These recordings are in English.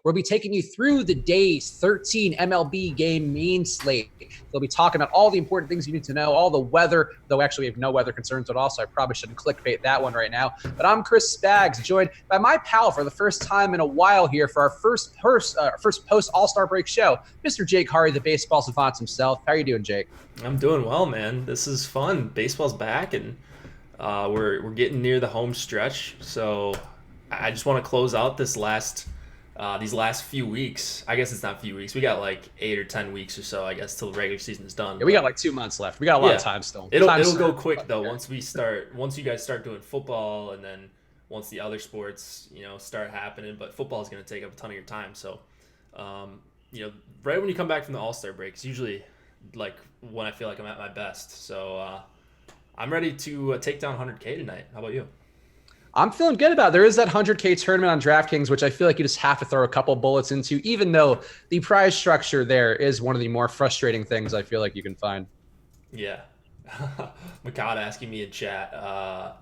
We'll be taking you through the day's 13 MLB game main slate. We'll be talking about all the important things you need to know, all the weather, though actually we have no weather concerns at all, so I probably shouldn't clickbait that one right now. But I'm Chris Spags, joined by my pal for the first time in a while here for our first post All-Star break show, Mr. Jake Hari, the baseball savant himself. How are you doing, Jake? I'm doing well, man. This is fun. Baseball's back, and we're getting near the home stretch. So I just want to close out these last few weeks. I guess it's not few weeks. We got like 8 or 10 weeks or so, I guess, till the regular season is done. Yeah, we got like 2 months left. We got a lot of time still. It'll go quick though. Once you guys start doing football, and then once the other sports start happening. But football is going to take up a ton of your time. So right when you come back from the All-Star break, it's usually like when I feel like I'm at my best. So I'm ready to take down 100K tonight. How about you? I'm feeling good about it. There is that 100K tournament on DraftKings, which I feel like you just have to throw a couple bullets into, even though the prize structure there is one of the more frustrating things I feel like you can find. Yeah. Makad asking me in chat,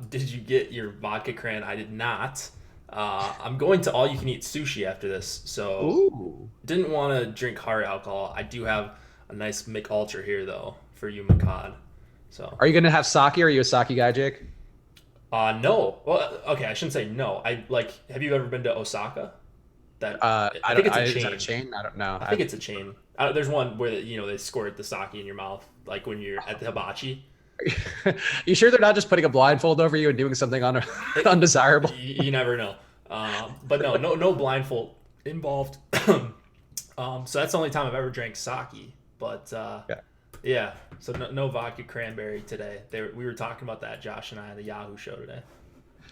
did you get your vodka cran? I did not. I'm going to all-you-can-eat sushi after this, so didn't want to drink hard alcohol. I do have a nice Mick Ultra here, though, for you, Makad. So, are you going to have sake, or are you a sake guy, Jake? No. Well, okay, I shouldn't say no. Have you ever been to Osaka? I think it's a chain. Is that a chain? I don't know. I think it's a chain. There's one where they squirt the sake in your mouth, like when you're at the hibachi. You sure they're not just putting a blindfold over you and doing something undesirable? You never know. But no blindfold involved. So that's the only time I've ever drank sake. But yeah. So no vodka cranberry today. We were talking about that, Josh and I, on the Yahoo show today.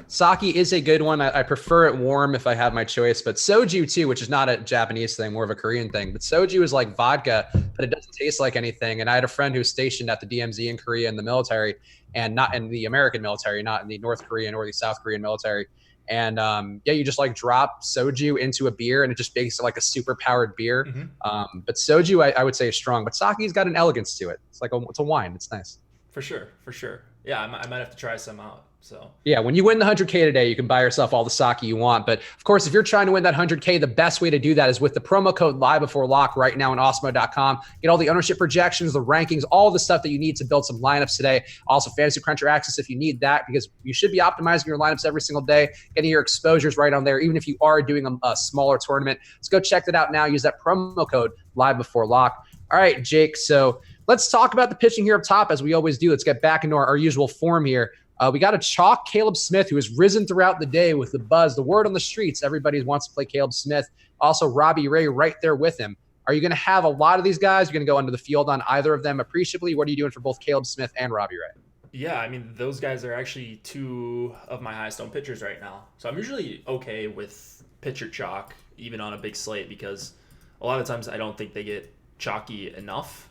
Sake is a good one. I prefer it warm if I have my choice, but soju too, which is not a Japanese thing, more of a Korean thing. But soju is like vodka, but it doesn't taste like anything. And I had a friend who was stationed at the DMZ in Korea in the military, and not in the American military, not in the North Korean or the South Korean military. And you just like drop soju into a beer, and it just makes it like a super powered beer. Mm-hmm. But soju, I would say, is strong. But sake's got an elegance to it. It's like it's a wine. It's nice. For sure. Yeah, I might have to try some out. So yeah, when you win the 100K today, you can buy yourself all the sake you want. But of course, if you're trying to win that 100K, the best way to do that is with the promo code Live Before Lock right now on Awesemo.com. Get all the ownership projections, the rankings, all the stuff that you need to build some lineups today. Also, Fantasy Cruncher access if you need that, because you should be optimizing your lineups every single day, getting your exposures right on there, even if you are doing a smaller tournament. Let's go check that out now. Use that promo code Live Before Lock. All right, Jake. So let's talk about the pitching here up top, as we always do. Let's get back into our usual form here. We got a chalk Caleb Smith, who has risen throughout the day with the buzz, the word on the streets. Everybody wants to play Caleb Smith. Also, Robbie Ray right there with him. Are you going to have a lot of these guys? You're going to go under the field on either of them appreciably? What are you doing for both Caleb Smith and Robbie Ray? Yeah, I mean, those guys are actually two of my highest owned pitchers right now. So I'm usually okay with pitcher chalk, even on a big slate, because a lot of times I don't think they get chalky enough.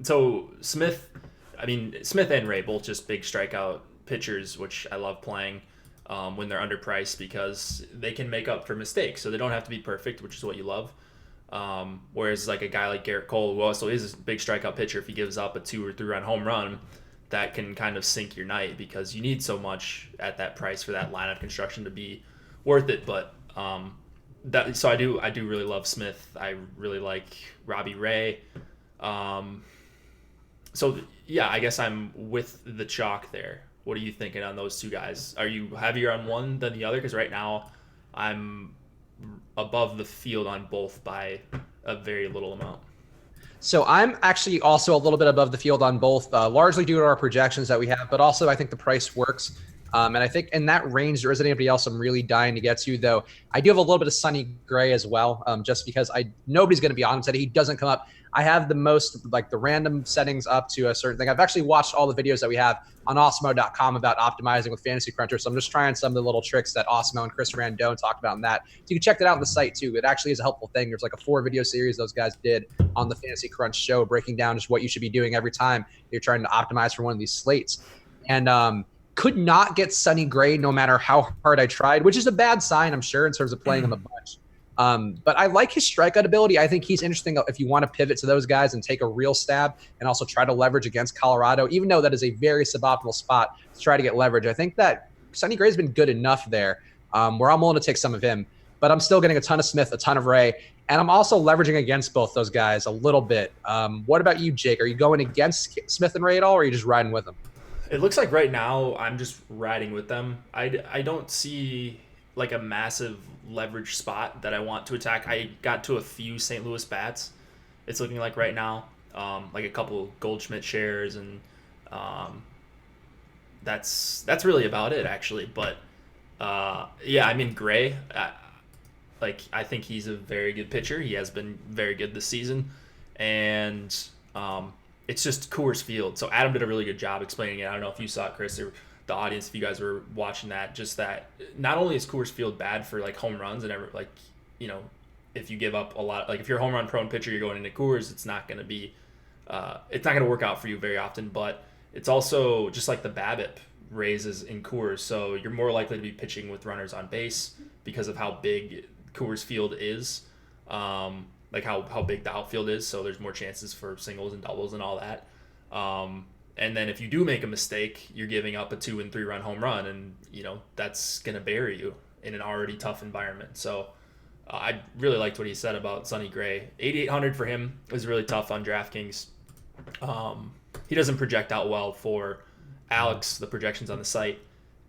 So Smith and Ray, both just big strikeout pitchers, which I love playing when they're underpriced, because they can make up for mistakes. So they don't have to be perfect, which is what you love. Whereas like a guy like Garrett Cole, who also is a big strikeout pitcher, if he gives up a 2 or 3 run home run, that can kind of sink your night, because you need so much at that price for that lineup construction to be worth it. But so I do really love Smith. I really like Robbie Ray. So yeah, I guess I'm with the chalk there. What are you thinking on those two guys? Are you heavier on one than the other? Because right now I'm above the field on both by a very little amount. So I'm actually also a little bit above the field on both, largely due to our projections that we have, but also I think the price works. And I think in that range, there isn't anybody else I'm really dying to get to, though. I do have a little bit of Sonny Gray as well, just because nobody's going to be on him today. He doesn't come up. I have the most, like the random settings up to a certain thing. I've actually watched all the videos that we have on Awesemo.com about optimizing with Fantasy Cruncher. So I'm just trying some of the little tricks that Awesemo and Chris Randone talked about in that. So you can check that out on the site too. It actually is a helpful thing. There's like a 4-video series those guys did on the Fantasy Crunch show, breaking down just what you should be doing every time you're trying to optimize for one of these slates. And could not get Sonny Gray no matter how hard I tried, which is a bad sign, I'm sure, in terms of playing him a bunch. But I like his strikeout ability. I think he's interesting if you want to pivot to those guys and take a real stab and also try to leverage against Colorado, even though that is a very suboptimal spot to try to get leverage. I think that Sonny Gray's been good enough there where I'm willing to take some of him. but I'm still getting a ton of Smith, a ton of Ray, and I'm also leveraging against both those guys a little bit. What about you, Jake? Are you going against Smith and Ray at all, or are you just riding with them? It looks like right now I'm just riding with them. I don't see like a massive leverage spot that I want to attack. I got to a few St. Louis bats. It's looking like right now, like a couple Goldschmidt shares, and that's really about it actually. But yeah, I mean Gray. I think he's a very good pitcher. He has been very good this season, and it's just Coors Field. So Adam did a really good job explaining it. I don't know if you saw it, Chris, or the audience, if you guys were watching that. Just that not only is Coors Field bad for like home runs and if you give up a lot, like if you're a home run prone pitcher, you're going into Coors, it's not going to work out for you very often. But it's also just like the BABIP raises in Coors, so you're more likely to be pitching with runners on base because of how big Coors Field is, like how big the outfield is. So there's more chances for singles and doubles and all that. And then if you do make a mistake, you're giving up a 2 and 3 run home run, and that's gonna bury you in an already tough environment. So I really liked what he said about Sonny Gray. 8,800 for him was really tough on DraftKings. He doesn't project out well for Alex, the projections on the site.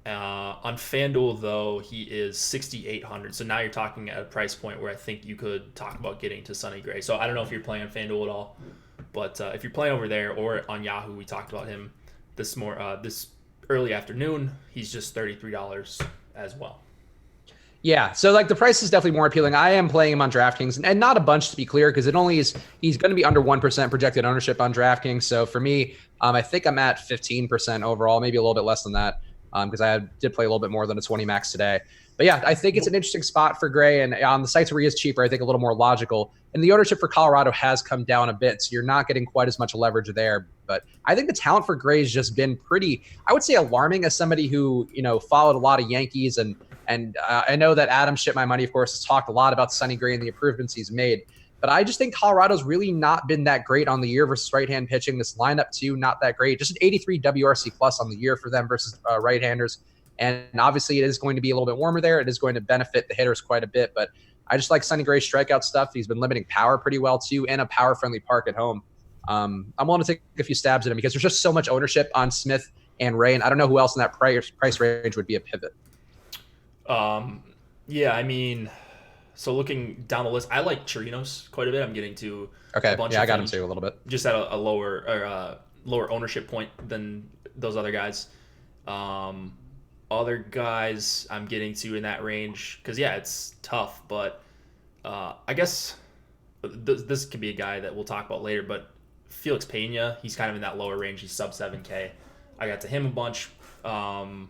On FanDuel, though, he is 6,800. So now you're talking at a price point where I think you could talk about getting to Sonny Gray. So I don't know if you're playing on FanDuel at all, but if you're playing over there or on Yahoo, we talked about him this early afternoon. He's just $33 as well. Yeah, so like the price is definitely more appealing. I am playing him on DraftKings, and not a bunch to be clear, because he's going to be under 1% projected ownership on DraftKings. So for me, I think I'm at 15% overall, maybe a little bit less than that, because I did play a little bit more than a 20 max today. But yeah, I think it's an interesting spot for Gray, and on the sites where he is cheaper, I think a little more logical. And the ownership for Colorado has come down a bit, so you're not getting quite as much leverage there. But I think the talent for Gray has just been pretty, I would say, alarming as somebody who followed a lot of Yankees, and I know that Adam Shit My Money, of course, has talked a lot about Sonny Gray and the improvements he's made. But I just think Colorado's really not been that great on the year versus right-hand pitching. This lineup, too, not that great. Just an 83 WRC plus on the year for them versus right-handers. And obviously, it is going to be a little bit warmer there. It is going to benefit the hitters quite a bit. But I just like Sonny Gray's strikeout stuff. He's been limiting power pretty well, too, in a power-friendly park at home. I'm willing to take a few stabs at him because there's just so much ownership on Smith and Ray. And I don't know who else in that price range would be a pivot. Yeah, I mean, so looking down the list, I like Chirinos quite a bit. I'm getting to okay. A bunch Yeah, of I got him things, too a little bit. just at a lower ownership point than those other guys. Other guys I'm getting to in that range because yeah, it's tough, but I guess this could be a guy that we'll talk about later. But Felix Pena, he's kind of in that lower range. He's sub 7K. I got to him a bunch, and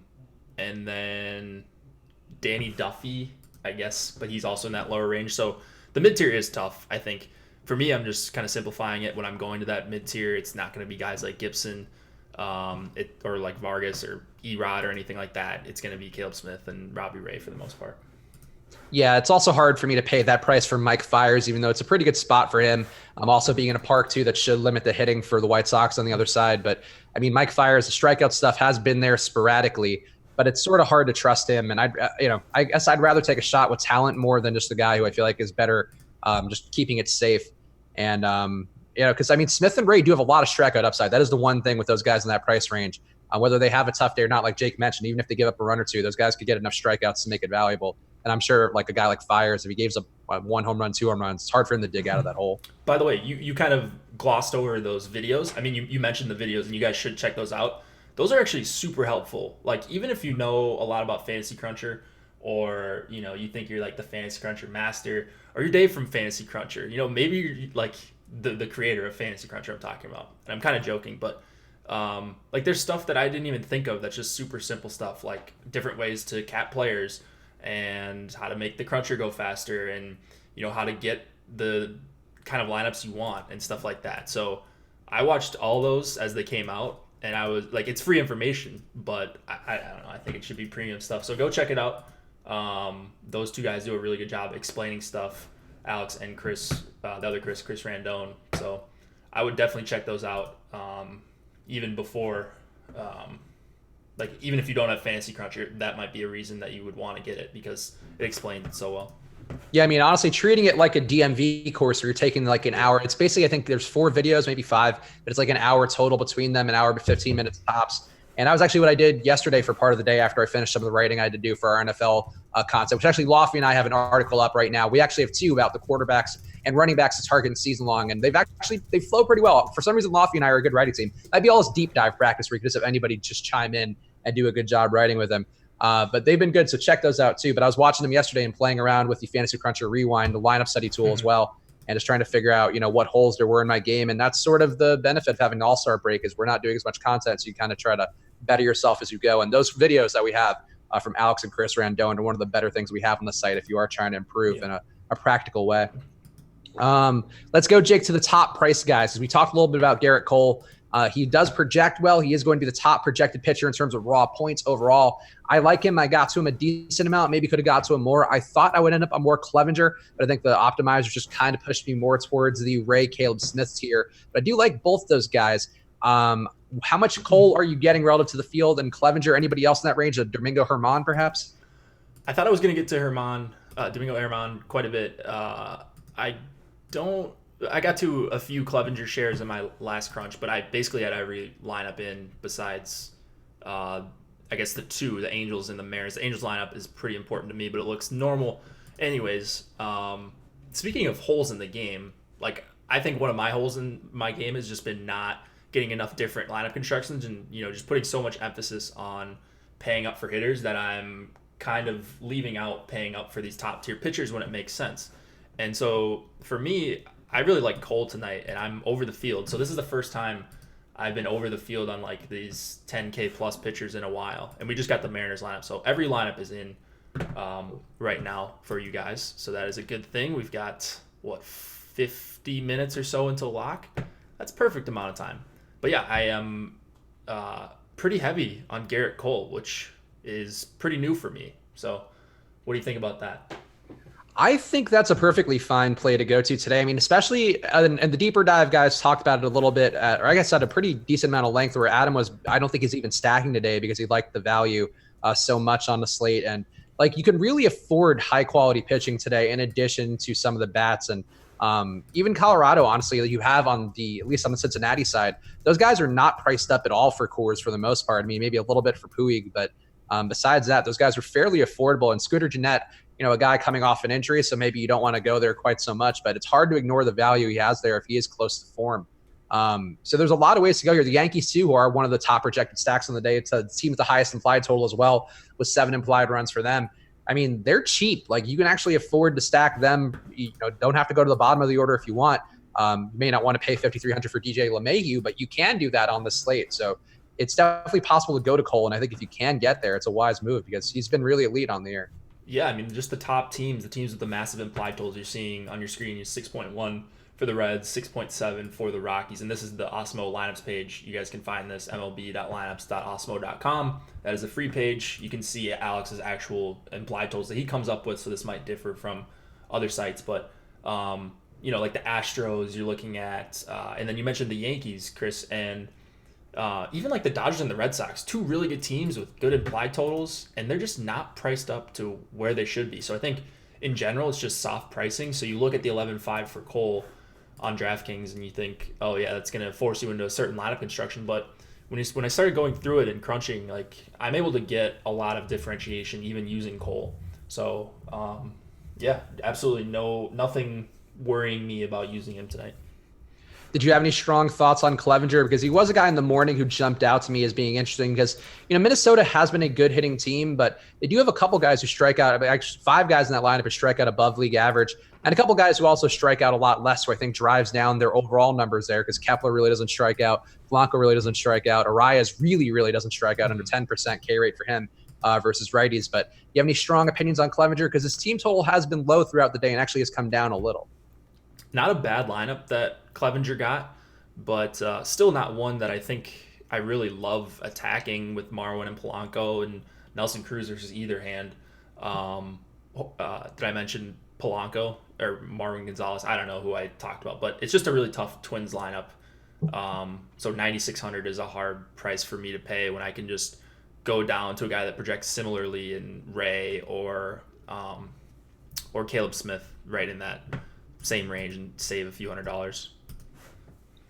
then Danny Duffy, I guess, but he's also in that lower range. So the mid tier is tough. I think for me, I'm just kind of simplifying it. When I'm going to that mid tier, it's not going to be guys like Gibson, or like Vargas or Erod or anything like that. It's going to be Caleb Smith and Robbie Ray for the most part. Yeah, it's also hard for me to pay that price for Mike Fiers, even though it's a pretty good spot for him. I'm also being in a park, too, that should limit the hitting for the White Sox on the other side. But, I mean, Mike Fiers, the strikeout stuff has been there sporadically, but it's sort of hard to trust him. And I guess I'd rather take a shot with talent more than just a guy who I feel like is better just keeping it safe. And, because, I mean, Smith and Ray do have a lot of strikeout upside. That is the one thing with those guys in that price range. Whether they have a tough day or not, like Jake mentioned, even if they give up a run or two, those guys could get enough strikeouts to make it valuable. And I'm sure like a guy like Fiers, if he gives up 1 home run, 2 home runs, it's hard for him to dig out of that hole. By the way, you kind of glossed over those videos. I mean, you mentioned the videos, and you guys should check those out. Those are actually super helpful. Like, even if you know a lot about Fantasy Cruncher, or, you think you're like the Fantasy Cruncher master, or you're Dave from Fantasy Cruncher, maybe you're like the creator of Fantasy Cruncher I'm talking about. And I'm kind of joking, but like there's stuff that I didn't even think of that's just super simple stuff, like different ways to cap players and how to make the cruncher go faster, and how to get the kind of lineups you want and stuff like that. So I watched all those as they came out, and I was like, it's free information, but I don't know, I think it should be premium stuff. So go check it out. Those two guys do a really good job explaining stuff, Alex and Chris, the other Chris Randone. So I would definitely check those out. Even before, even if you don't have Fantasy Cruncher, that might be a reason that you would want to get it because it explains it so well. Yeah, I mean, honestly, treating it like a DMV course where you're taking like an hour. It's basically, I think there's 4 videos, maybe 5, but it's like an hour total between them, an hour to 15 minutes tops. And that was actually what I did yesterday for part of the day after I finished some of the writing I had to do for our NFL content, which actually Lofty and I have an article up right now. We actually have 2 about the quarterbacks and running backs to target season long, and they flow pretty well. For some reason, Lofty and I are a good writing team. That'd be all this deep dive practice where you could just have anybody just chime in and do a good job writing with them. But they've been good, so check those out too. But I was watching them yesterday and playing around with the Fantasy Cruncher Rewind, the lineup study tool as well, and just trying to figure out, what holes there were in my game. And that's sort of the benefit of having an all-star break is we're not doing as much content, so you kind of try to better yourself as you go. And those videos that we have from Alex and Chris Randone are one of the better things we have on the site if you are trying to improve in a practical way. Let's go, Jake, to the top price guys. As we talked a little bit about Garrett Cole. He does project well. He is going to be the top projected pitcher in terms of raw points overall. I like him. I got to him a decent amount. Maybe could have got to him more. I thought I would end up on more Clevenger, but I think the optimizers just kind of pushed me more towards the Ray Caleb Smith tier. But I do like both those guys. How much Cole are you getting relative to the field and Clevenger? Anybody else in that range? Domingo Germán, perhaps? I thought I was going to get to Domingo Germán quite a bit. I got to a few Clevenger shares in my last crunch, but I basically had every lineup in besides, I guess, the Angels and the Mariners. The Angels lineup is pretty important to me, but it looks normal. Anyways, speaking of holes in the game, like I think one of my holes in my game has just been not getting enough different lineup constructions and, just putting so much emphasis on paying up for hitters that I'm kind of leaving out paying up for these top tier pitchers when it makes sense. And so for me, I really like Cole tonight, and I'm over the field. So this is the first time I've been over the field on like these 10K plus pitchers in a while. And we just got the Mariners lineup. So every lineup is in right now for you guys. So that is a good thing. We've got, 50 minutes or so until lock? That's perfect amount of time. But yeah, I am pretty heavy on Garrett Cole, which is pretty new for me. So what do you think about that? I think that's a perfectly fine play to go to today. I mean, especially and the deeper dive guys talked about it a little bit, or I guess at a pretty decent amount of length where Adam I don't think he's even stacking today because he liked the value so much on the slate. And like you can really afford high quality pitching today in addition to some of the bats. And even Colorado, honestly, you have at least on the Cincinnati side, those guys are not priced up at all for Coors for the most part. I mean, maybe a little bit for Puig, but besides that, those guys are fairly affordable. And Scooter Gennett, a guy coming off an injury, so maybe you don't want to go there quite so much, but it's hard to ignore the value he has there if he is close to form. So there's a lot of ways to go here. The Yankees, too, who are one of the top projected stacks on the day. It's a team with the highest implied total as well, with 7 implied runs for them. I mean, they're cheap. Like, you can actually afford to stack them. Don't have to go to the bottom of the order if you want. You may not want to pay $5,300 for DJ LeMahieu, but you can do that on the slate. So it's definitely possible to go to Cole, and I think if you can get there, it's a wise move because he's been really elite on the year. Yeah, I mean, just the top teams, the teams with the massive implied totals you're seeing on your screen is 6.1 for the Reds, 6.7 for the Rockies. And this is the Osmo lineups page. You guys can find this, mlb.lineups.osmo.com. That is a free page. You can see Alex's actual implied totals that he comes up with, so this might differ from other sites. But, like the Astros you're looking at, and then you mentioned the Yankees, Chris, and even like the Dodgers and the Red Sox, 2 really good teams with good implied totals, and they're just not priced up to where they should be. So I think in general, it's just soft pricing. So you look at the 11.5 for Cole on DraftKings and you think, oh yeah, that's going to force you into a certain lineup construction. But when I started going through it and crunching, like I'm able to get a lot of differentiation even using Cole. So yeah, absolutely nothing worrying me about using him tonight. Did you have any strong thoughts on Clevenger? Because he was a guy in the morning who jumped out to me as being interesting because, Minnesota has been a good hitting team, but they do have a couple guys who strike out. Actually, 5 guys in that lineup who strike out above league average, and a couple guys who also strike out a lot less, who I think drives down their overall numbers there because Kepler really doesn't strike out. Blanco really doesn't strike out. Arias really doesn't strike out, under 10% K rate for him versus righties. But do you have any strong opinions on Clevenger? Because his team total has been low throughout the day and actually has come down a little. Not a bad lineup that Clevenger got, but still not one that I think I really love attacking with Marwin and Polanco and Nelson Cruz versus either hand. Did I mention Polanco or Marwin Gonzalez? I don't know who I talked about, but it's just a really tough Twins lineup. So 9,600 is a hard price for me to pay when I can just go down to a guy that projects similarly in Ray or or Caleb Smith right in that same range and save a few $100s.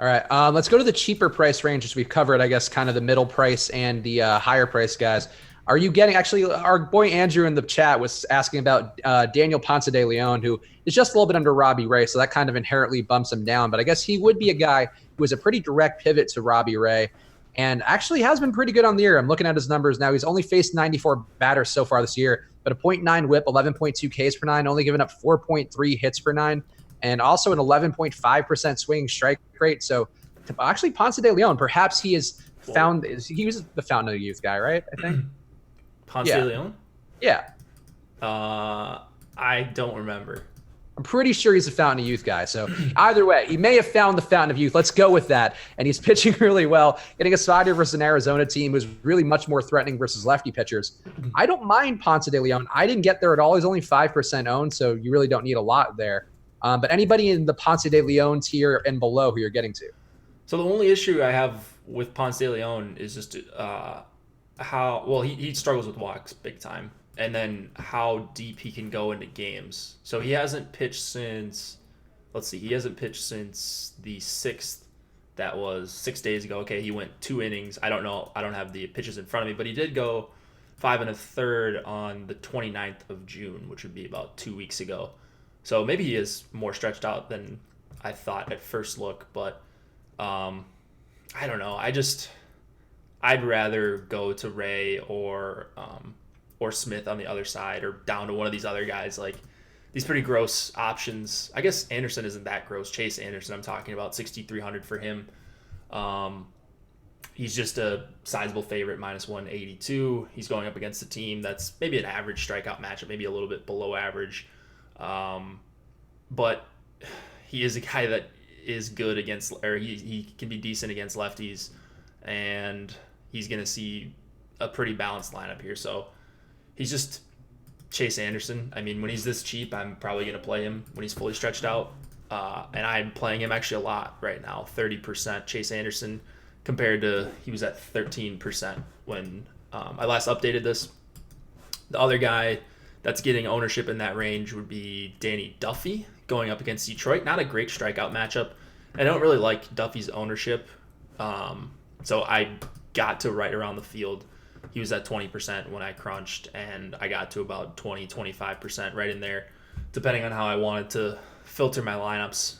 All right, let's go to the cheaper price range, which we've covered, I guess, kind of the middle price and the higher price guys. Are you getting, actually, our boy Andrew in the chat was asking about Daniel Ponce de Leon, who is just a little bit under Robbie Ray, so that kind of inherently bumps him down. But I guess he would be a guy who is a pretty direct pivot to Robbie Ray and actually has been pretty good on the year. I'm looking at his numbers now. He's only faced 94 batters so far this year, but a .9 whip, 11.2 Ks per nine, only given up 4.3 hits per nine, and also an 11.5% swinging strike rate. So actually, Ponce de Leon, perhaps he is found. He was the fountain of youth guy, right? I think. Ponce de Leon? Yeah. I don't remember. I'm pretty sure he's a fountain of youth guy. So either way, he may have found the fountain of youth. Let's go with that. And he's pitching really well, getting a spot here versus an Arizona team who's really much more threatening versus lefty pitchers. I don't mind Ponce de Leon. I didn't get there at all. He's only 5% owned, so you really don't need a lot there. But anybody in the Ponce de Leon tier and below who you're getting to? So the only issue I have with Ponce de Leon is just how well he struggles with walks big time, and then how deep he can go into games. So he hasn't pitched since, he hasn't pitched since the 6th. That was 6 days ago. Okay, he went 2 innings. I don't know. I don't have the pitches in front of me, but he did go 5 1/3 on the 29th of June, which would be about 2 weeks ago. So maybe he is more stretched out than I thought at first look, but I don't know. I'd rather go to Ray or Smith on the other side, or down to one of these other guys. Like, these pretty gross options. I guess Anderson isn't that gross. Chase Anderson, I'm talking about, 6,300 for him. He's just a sizable favorite, -182. He's going up against a team that's maybe an average strikeout matchup, maybe a little bit below average. But he is a guy that is good against, or he can be decent against lefties, and he's going to see a pretty balanced lineup here. So he's just Chase Anderson. I mean, when he's this cheap, I'm probably going to play him when he's fully stretched out. And I'm playing him actually a lot right now, 30% Chase Anderson, compared to he was at 13% when I last updated this. The other guy that's getting ownership in that range would be Danny Duffy going up against Detroit. Not a great strikeout matchup. I don't really like Duffy's ownership. So I got to right around the field. He was at 20% when I crunched, and I got to about 20-25% right in there, depending on how I wanted to filter my lineups.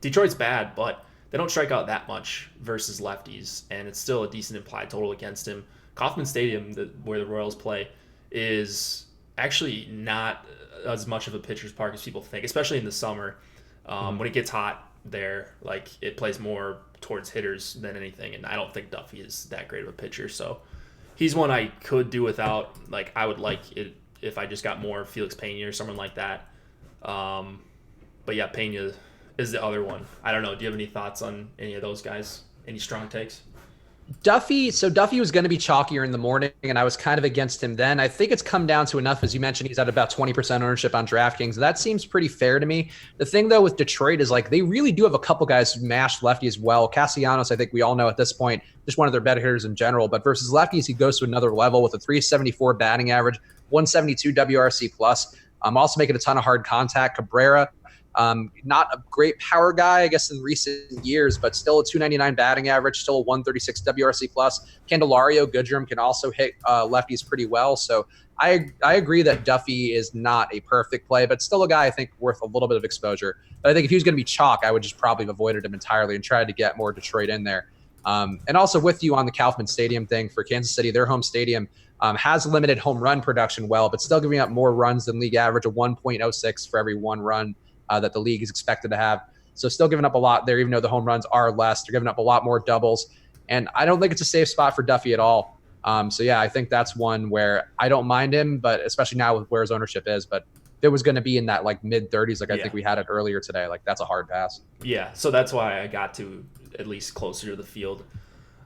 Detroit's bad, but they don't strike out that much versus lefties, and it's still a decent implied total against him. Kauffman Stadium, where the Royals play, is actually not as much of a pitcher's park as people think, especially in the summer. When it gets hot there, like, it plays more towards hitters than anything, and I don't think Duffy is that great of a pitcher. So he's one I could do without. Like, I would like it if I just got more Felix Pena or someone like that. But yeah, Pena is the other one. I don't know. Do you have any thoughts on any of those guys? Any strong takes? Duffy was going to be chalkier in the morning, and I was kind of against him then. I think it's come down to enough. As you mentioned, he's at about 20% ownership on DraftKings. That seems pretty fair to me. The thing, though, with Detroit is, like, they really do have a couple guys who mash lefty as well. Castellanos, I think we all know at this point, just one of their better hitters in general. But versus lefties, he goes to another level with a 374 batting average, 172 WRC plus. Also making a ton of hard contact. Cabrera, not a great power guy, I guess, in recent years, but still a 299 batting average, still a 136 WRC plus. Candelario, Goodrum can also hit lefties pretty well. So I agree that Duffy is not a perfect play, but still a guy I think worth a little bit of exposure. But I think if he was going to be chalk, I would just probably have avoided him entirely and tried to get more Detroit in there. And also with you on the Kauffman Stadium thing for Kansas City, their home stadium has limited home run production well, but still giving up more runs than league average, of 1.06 for every one run that the league is expected to have. So still giving up a lot there, even though the home runs are less. They're giving up a lot more doubles. And I don't think it's a safe spot for Duffy at all. So yeah, I think that's one where I don't mind him, but especially now with where his ownership is. But if it was going to be in that like mid-30s, like I think we had it earlier today, like that's a hard pass. Yeah, so that's why I got to at least closer to the field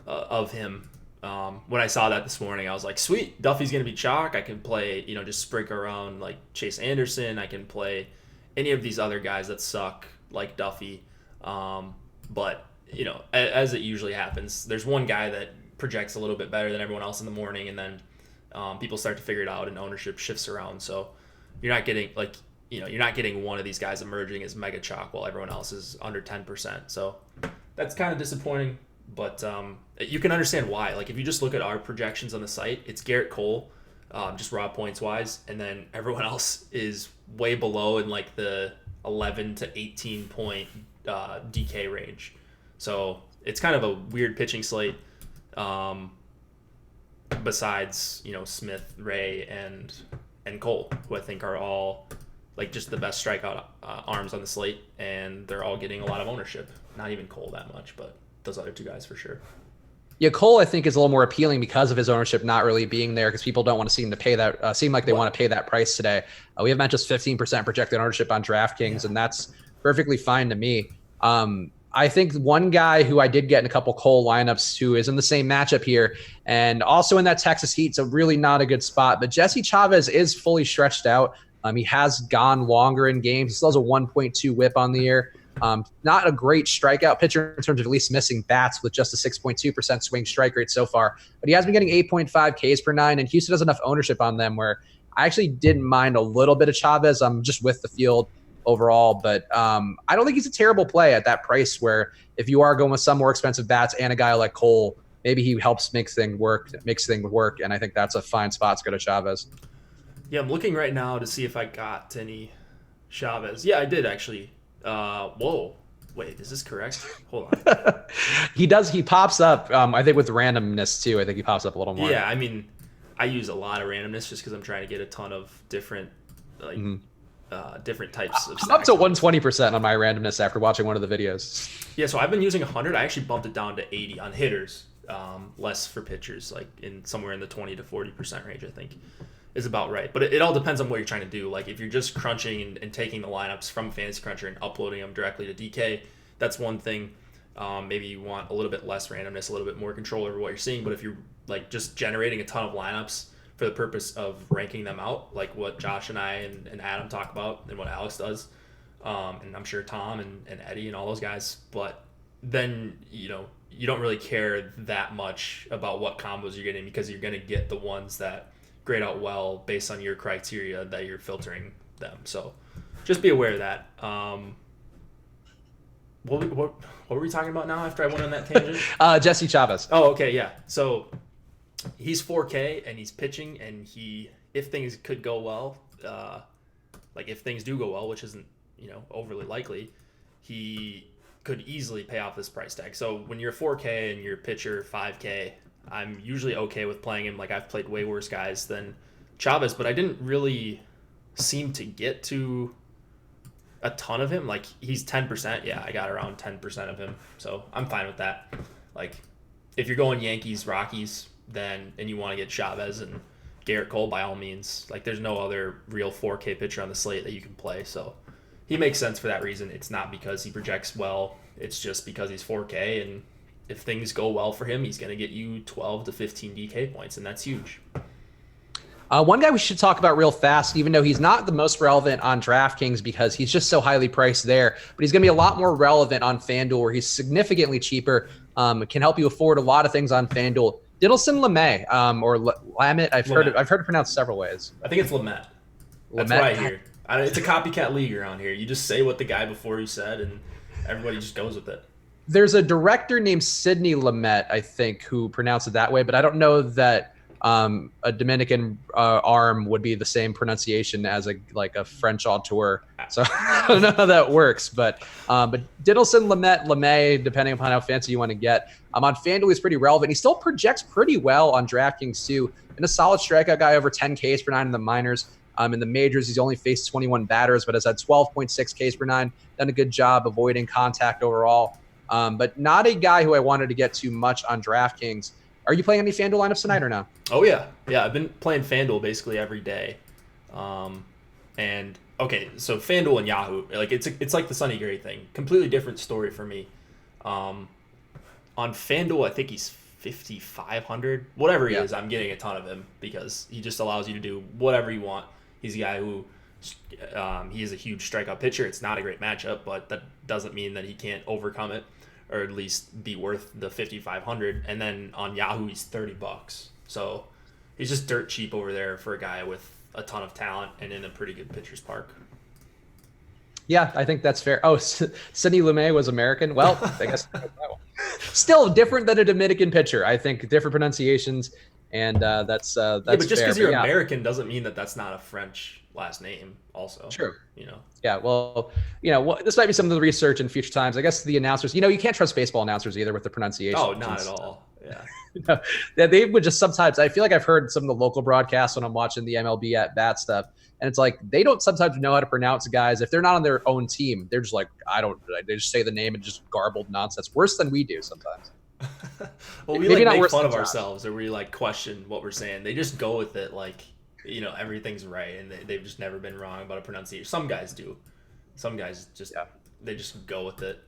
of him. When I saw that this morning, I was like, sweet, Duffy's going to be chalk. I can play, just sprinkle around like Chase Anderson. I can play any of these other guys that suck like Duffy. But, as it usually happens, there's one guy that projects a little bit better than everyone else in the morning, and then people start to figure it out and ownership shifts around. So you're not getting like, you're not getting one of these guys emerging as mega chalk while everyone else is under 10%. So that's kind of disappointing, but you can understand why. Like if you just look at our projections on the site, it's Garrett Cole, just raw points wise, and then everyone else is way below in like the 11 to 18 point DK range. So it's kind of a weird pitching slate. Besides, Smith, Ray, and Cole, who I think are all like just the best strikeout arms on the slate, and they're all getting a lot of ownership. Not even Cole that much, but those other two guys for sure. Yeah, Cole I think is a little more appealing because of his ownership not really being there, because people don't want to seem to pay that seem like they want to pay that price today. We have just 15% projected ownership on DraftKings, and that's perfectly fine to me. I think one guy who I did get in a couple Cole lineups who is in the same matchup here and also in that Texas heat, so really not a good spot. But Jesse Chavez is fully stretched out. He has gone longer in games. He still has a 1.2 whip on the year. Not a great strikeout pitcher in terms of at least missing bats with just a 6.2% swing strike rate so far. But he has been getting 8.5 Ks per nine, and Houston has enough ownership on them where I actually didn't mind a little bit of Chavez. I'm just with the field overall, but I don't think he's a terrible play at that price where if you are going with some more expensive bats and a guy like Cole, maybe he helps make things work, and I think that's a fine spot to go to Chavez. Yeah, I'm looking right now to see if I got any Chavez. Yeah, I did actually. Whoa. Wait, is this correct? Hold on. He pops up, I think with randomness too. I think he pops up a little more. Yeah, I mean, I use a lot of randomness just because I'm trying to get a ton of different different types of stacks. I'm up to 120% on my randomness after watching one of the videos. Yeah, so I've been using 100. I actually bumped it down to 80 on hitters, less for pitchers, like in somewhere in the 20 to 40% range, I think is about right. But it all depends on what you're trying to do. Like if you're just crunching and taking the lineups from Fantasy Cruncher and uploading them directly to DK, that's one thing. Maybe you want a little bit less randomness, a little bit more control over what you're seeing. But if you're like just generating a ton of lineups for the purpose of ranking them out, like what Josh and I and Adam talk about and what Alex does, and I'm sure Tom and Eddie and all those guys, but then you don't really care that much about what combos you're getting because you're going to get the ones that grade out well based on your criteria that you're filtering them. So just be aware of that. What were we talking about now after I went on that tangent? Jesse Chavez. Oh, okay, yeah. So he's 4K and he's pitching, and if things could go well, like if things do go well, which isn't overly likely, he could easily pay off this price tag. So when you're 4K and your pitcher 5K, I'm usually okay with playing him. Like I've played way worse guys than Chavez, but I didn't really seem to get to a ton of him. Like he's 10%. Yeah, I got around 10% of him. So I'm fine with that. Like if you're going Yankees, Rockies, and you want to get Chavez and Garrett Cole, by all means. Like there's no other real 4K pitcher on the slate that you can play. So he makes sense for that reason. It's not because he projects well. It's just because he's 4K, and if things go well for him, he's going to get you 12 to 15 DK points, and that's huge. One guy we should talk about real fast, even though he's not the most relevant on DraftKings because he's just so highly priced there, but he's going to be a lot more relevant on FanDuel where he's significantly cheaper, can help you afford a lot of things on FanDuel. Diddleson Lamet, or Lamet, I've heard it pronounced several ways. I think it's Lamet. That's what I hear. It's a copycat league around here. You just say what the guy before you said, and everybody just goes with it. There's a director named Sidney Lamet, I think, who pronounced it that way, but I don't know that a Dominican arm would be the same pronunciation as a French auteur. So I don't know how that works, but Diddleson Lamet, depending upon how fancy you want to get. On FanDuel, he's pretty relevant. He still projects pretty well on DraftKings too, and a solid strikeout guy, over 10 Ks per nine in the minors. In the majors, he's only faced 21 batters, but has had 12.6 Ks per nine. Done a good job avoiding contact overall. But not a guy who I wanted to get too much on DraftKings. Are you playing any FanDuel lineups tonight or no? Oh, yeah. Yeah, I've been playing FanDuel basically every day. And, okay, so FanDuel and Yahoo, like it's like the Sonny Gray thing. Completely different story for me. On FanDuel, I think he's 5,500. Whatever he is, I'm getting a ton of him because he just allows you to do whatever you want. He's a guy who he is a huge strikeout pitcher. It's not a great matchup, but that doesn't mean that he can't overcome it or at least be worth the 5,500. And then on Yahoo, he's $30. So he's just dirt cheap over there for a guy with a ton of talent and in a pretty good pitcher's park. Yeah, I think that's fair. Oh, Sidney Lumet was American. Well, I guess still different than a Dominican pitcher. I think different pronunciations, and that's Yeah, but just fair. because you're American doesn't mean that that's not a French last name. Also, True. You know. Yeah. Well, this might be some of the research in future times. I guess the announcers. You can't trust baseball announcers either with the pronunciation. Oh, not at all. Yeah. Yeah, they would just sometimes. I feel like I've heard some of the local broadcasts when I'm watching the MLB at bat stuff, and it's like they don't sometimes know how to pronounce guys if they're not on their own team. They're just like, I don't. They just say the name and just garbled nonsense, worse than we do sometimes. Well, we Maybe like not make fun of Josh. ourselves, or we like question what we're saying. They just go with it, like everything's right, and they've just never been wrong about a pronunciation. Some guys do. Some guys just they just go with it.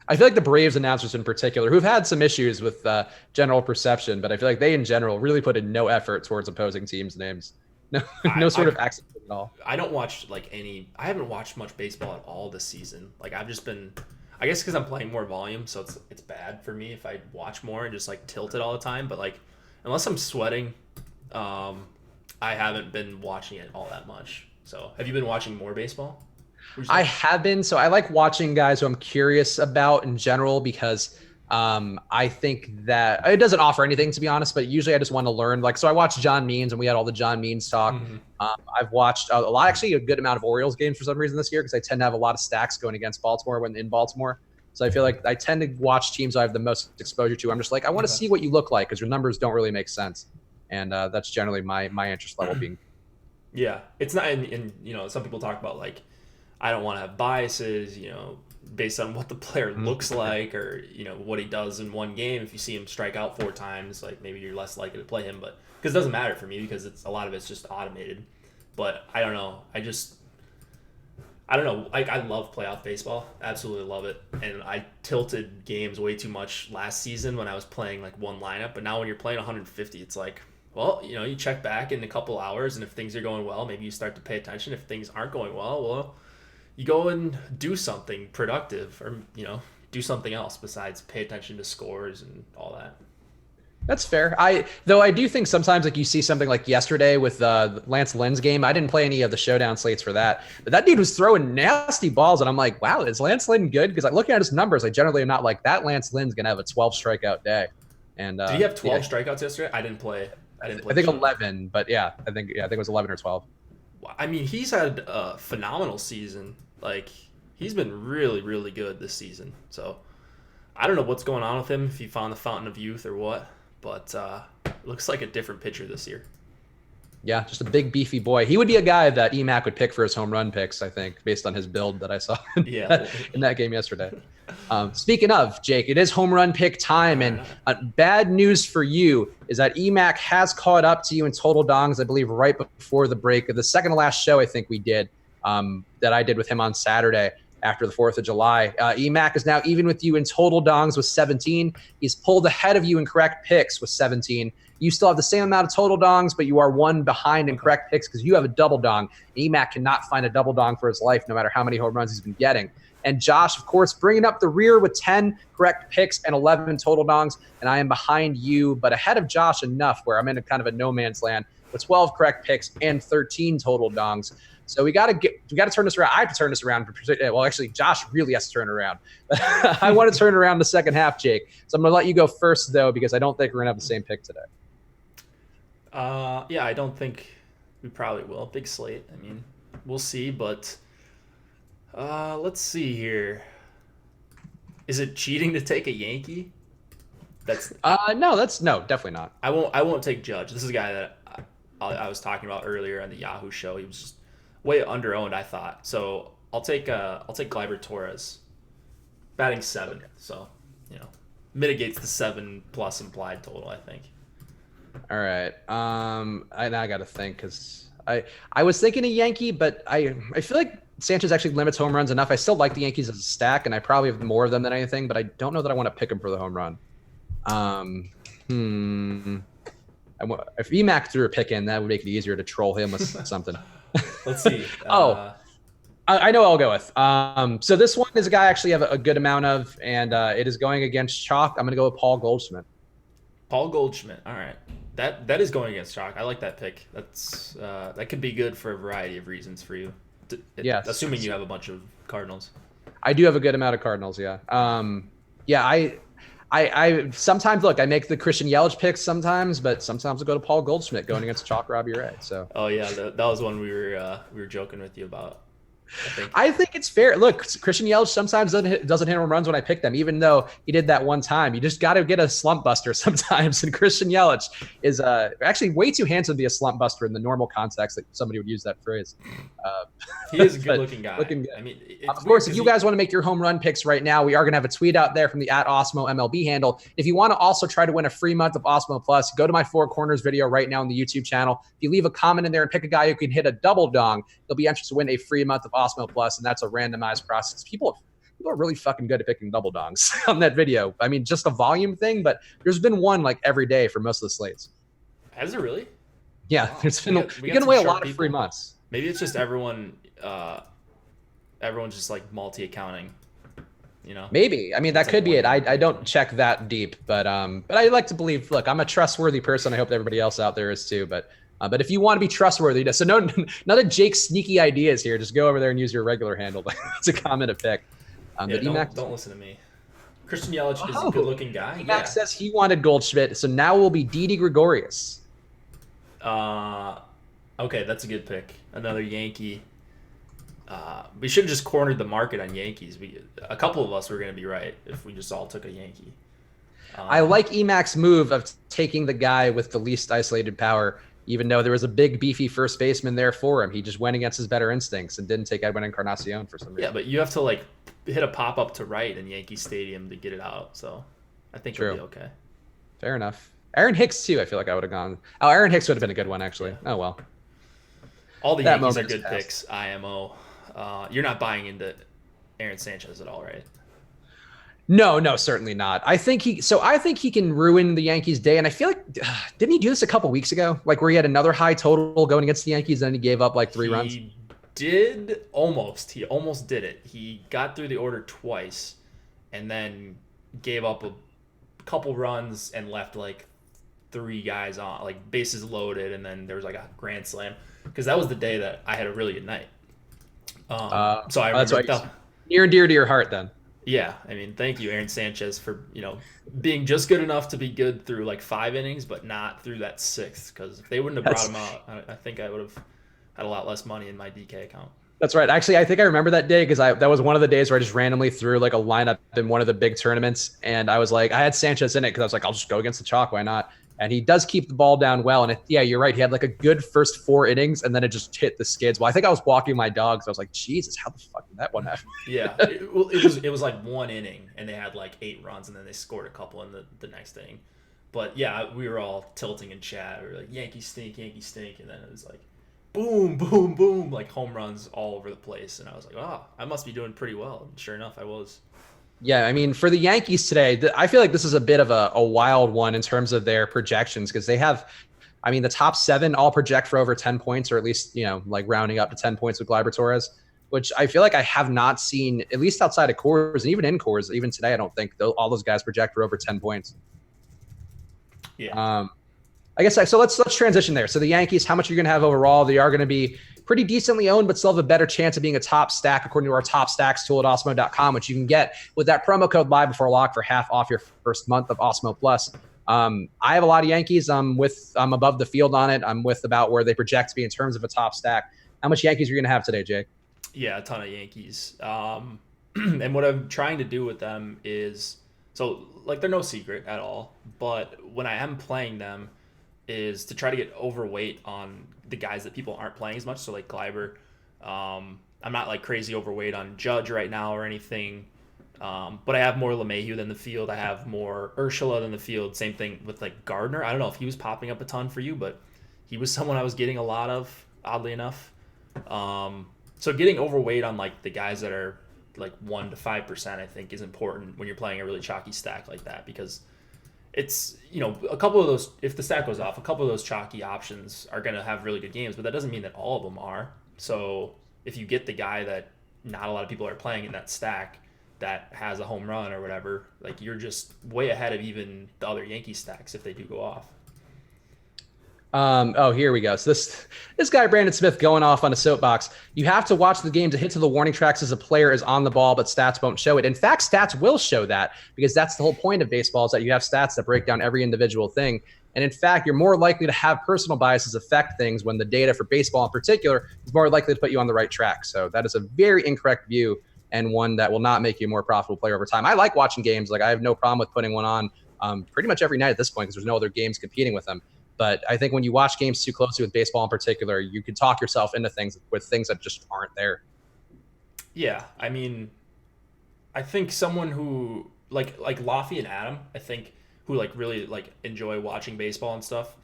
I feel like the Braves announcers in particular, who've had some issues with general perception, but I feel like they in general really put in no effort towards opposing teams' names. No sort of accent at all. I don't watch I haven't watched much baseball at all this season. Like I've just been, I guess because I'm playing more volume, so it's bad for me if I watch more and just like tilt it all the time. But like unless I'm sweating, I haven't been watching it all that much. So have you been watching more baseball? I have been. So I like watching guys who I'm curious about in general because I think that it doesn't offer anything, to be honest, but usually I just want to learn. Like, so I watched John Means and we had all the John Means talk. Mm-hmm. I've watched a lot, actually a good amount of Orioles games for some reason this year because I tend to have a lot of stacks going against Baltimore when in Baltimore. So I feel like I tend to watch teams I have the most exposure to. I'm just like, I want to see what you look like because your numbers don't really make sense. And that's generally my interest level being. Yeah, it's not, and some people talk about like, I don't want to have biases, based on what the player looks like or, what he does in one game. If you see him strike out 4 times, like maybe you're less likely to play him, but because it doesn't matter for me because a lot of it's just automated. But I don't know. I don't know. I love playoff baseball. Absolutely love it. And I tilted games way too much last season when I was playing like one lineup. But now when you're playing 150, it's like, well, you check back in a couple hours, and if things are going well, maybe you start to pay attention. If things aren't going well, you go and do something productive or, do something else besides pay attention to scores and all that. That's fair. Though I do think sometimes like you see something like yesterday with Lance Lynn's game. I didn't play any of the showdown slates for that, but that dude was throwing nasty balls. And I'm like, wow, is Lance Lynn good? Because like looking at his numbers, I generally am not like that Lance Lynn's going to have a 12 strikeout day. And did he have 12 strikeouts yesterday? I didn't play. I think 11, but I think it was 11 or 12. I mean, he's had a phenomenal season. Like, he's been really, really good this season. So, I don't know what's going on with him, if he found the fountain of youth or what. But looks like a different pitcher this year. Yeah, just a big, beefy boy. He would be a guy that EMAC would pick for his home run picks, I think, based on his build that I saw in that game yesterday. Speaking of, Jake, it is home run pick time. And bad news for you is that EMAC has caught up to you in total dongs, I believe, right before the break of the second to last show I think we did. That I did with him on Saturday after the 4th of July. EMAC is now even with you in total dongs with 17. He's pulled ahead of you in correct picks with 17. You still have the same amount of total dongs, but you are one behind in correct picks because you have a double dong. EMAC cannot find a double dong for his life, no matter how many home runs he's been getting. And Josh, of course, bringing up the rear with 10 correct picks and 11 total dongs. And I am behind you, but ahead of Josh enough where I'm in a kind of a no man's land with 12 correct picks and 13 total dongs. So we got to turn this around. I have to turn this around. Well, actually, Josh really has to turn it around. I want to turn it around the second half, Jake. So I'm going to let you go first, though, because I don't think we're going to have the same pick today. Yeah, I don't think we probably will. Big slate. I mean, we'll see, but let's see here. Is it cheating to take a Yankee? No, definitely not. I won't take Judge. This is a guy that I was talking about earlier on the Yahoo show. He was just way under-owned, I thought. So I'll take Gleyber Torres, batting 7. So mitigates the 7+ implied total, I think. All right. I got to think because I was thinking a Yankee, but I feel like Sanchez actually limits home runs enough. I still like the Yankees as a stack, and I probably have more of them than anything, but I don't know that I want to pick them for the home run. If EMAC threw a pick in, that would make it easier to troll him with something. Let's see. I know I'll go with. So this one is a guy I actually have a good amount of, and it is going against chalk. I'm going to go with Paul Goldschmidt. Paul Goldschmidt. All right. That is going against chalk. I like that pick. That could be good for a variety of reasons for you. Yes. Assuming you have a bunch of Cardinals. I do have a good amount of Cardinals. Yeah. Yeah. I sometimes look. I make the Christian Yelich picks sometimes, but sometimes I go to Paul Goldschmidt going against Chalk Robbie Ray. So. Oh yeah, that was one we were joking with you about. I think it's fair. Look, Christian Yelich sometimes doesn't hit home runs when I pick them, even though he did that one time. You just got to get a slump buster sometimes. And Christian Yelich is actually way too handsome to be a slump buster in the normal context that somebody would use that phrase. He is a good-looking guy. Looking good. I mean, of course, if you guys want to make your home run picks right now, we are going to have a tweet out there from the @Osmo MLB handle. If you want to also try to win a free month of Osmo Plus, go to my Four Corners video right now on the YouTube channel. If you leave a comment in there and pick a guy who can hit a double dong, you'll be entered to win a free month of Osmo Plus, and that's a randomized process. People are really fucking good at picking double dongs on that video. I mean, just a volume thing, but there's been one like every day for most of the slates. Has it really? Yeah, wow. There's been we get away a lot of free months. Maybe it's just everyone's just like multi-accounting, you know? Maybe. I mean, that could be it. I don't check that deep, but I like to believe. Look, I'm a trustworthy person. I hope everybody else out there is too. But if you want to be trustworthy, so none of Jake's sneaky ideas here. Just go over there and use your regular handle to comment a pick. Don't listen to me. Christian Yelich is a good-looking guy. Emax says he wanted Goldschmidt, so now will be Didi Gregorius. Okay, that's a good pick. Another Yankee. We should have just cornered the market on Yankees. A couple of us were going to be right if we just all took a Yankee. I like Emax's move of taking the guy with the least isolated power, even though there was a big, beefy first baseman there for him. He just went against his better instincts and didn't take Edwin Encarnacion for some reason. Yeah, but you have to like hit a pop-up to right in Yankee Stadium to get it out. So I think it'll be okay. Fair enough. Aaron Hicks, too, I feel like I would have gone. Oh, Aaron Hicks would have been a good one, actually. Yeah. Oh, well. All the Yankees are good picks, IMO. You're not buying into Aaron Sanchez at all, right? No, certainly not. I think he can ruin the Yankees' day, and I feel like didn't he do this a couple weeks ago? Like where he had another high total going against the Yankees, and then he gave up like 3 runs. He did almost. He almost did it. He got through the order twice, and then gave up a couple runs and left like 3 guys on, like bases loaded, and then there was like a grand slam because that was the day that I had a really good night. So I remember that's near and dear to your heart then. Yeah, I mean, thank you, Aaron Sanchez, for being just good enough to be good through like 5 innings, but not through that 6th. Because if they wouldn't have brought him out, I think I would have had a lot less money in my DK account. That's right. Actually, I think I remember that day because that was one of the days where I just randomly threw like a lineup in one of the big tournaments, and I was like, I had Sanchez in it because I was like, I'll just go against the chalk, why not? And he does keep the ball down well. And yeah, you're right. He had like a good first 4 innings, and then it just hit the skids. Well, I think I was walking my dog, so I was like, Jesus, how the fuck did that one happen? Yeah, it was like 1 inning, and they had like 8 runs, and then they scored a couple in the next inning. But yeah, we were all tilting in chat. We were like, Yankees stink, and then it was like, boom, boom, boom, like home runs all over the place. And I was like, oh, I must be doing pretty well. And sure enough, I was. Yeah, I mean, for the Yankees today, I feel like this is a bit of a wild one in terms of their projections because they have, I mean, the top 7 all project for over 10 points, or at least, like rounding up to 10 points with Gleyber Torres, which I feel like I have not seen, at least outside of Coors, and even in Coors, even today, I don't think all those guys project for over 10 points. Yeah. I guess so. Let's transition there. So the Yankees, how much are you going to have overall? They are going to be pretty decently owned, but still have a better chance of being a top stack according to our top stacks tool at Osmo.com, which you can get with that promo code live before lock for half off your first month of Osmo Plus. I have a lot of Yankees. I'm above the field on it. I'm with about where they project to be in terms of a top stack. How much Yankees are you going to have today, Jake? Yeah, a ton of Yankees. And what I'm trying to do with them is, so like they're no secret at all, but when I am playing them, is to try to get overweight on the guys that people aren't playing as much. So like Gleyber, I'm not like crazy overweight on Judge right now or anything. But I have more LeMahieu than the field. I have more Urshela than the field. Same thing with like Gardner. I don't know if he was popping up a ton for you, but he was someone I was getting a lot of, oddly enough. So getting overweight on like the guys that are like 1 to 5%, I think is important when you're playing a really chalky stack like that, because it's, a couple of those, if the stack goes off, a couple of those chalky options are going to have really good games, but that doesn't mean that all of them are. So if you get the guy that not a lot of people are playing in that stack that has a home run or whatever, like you're just way ahead of even the other Yankee stacks if they do go off. Oh, here we go. So this guy, Brandon Smith, going off on a soapbox. You have to watch the game to hit to the warning tracks as a player is on the ball, but stats won't show it. In fact, stats will show that because that's the whole point of baseball is that you have stats that break down every individual thing. And in fact, you're more likely to have personal biases affect things when the data for baseball in particular is more likely to put you on the right track. So that is a very incorrect view and one that will not make you a more profitable player over time. I like watching games. Like I have no problem with putting one on pretty much every night at this point because there's no other games competing with them. But I think when you watch games too closely with baseball in particular, you can talk yourself into things with things that just aren't there. Yeah, I mean, I think someone who like Laffy and Adam, I think who like really like enjoy watching baseball and stuff,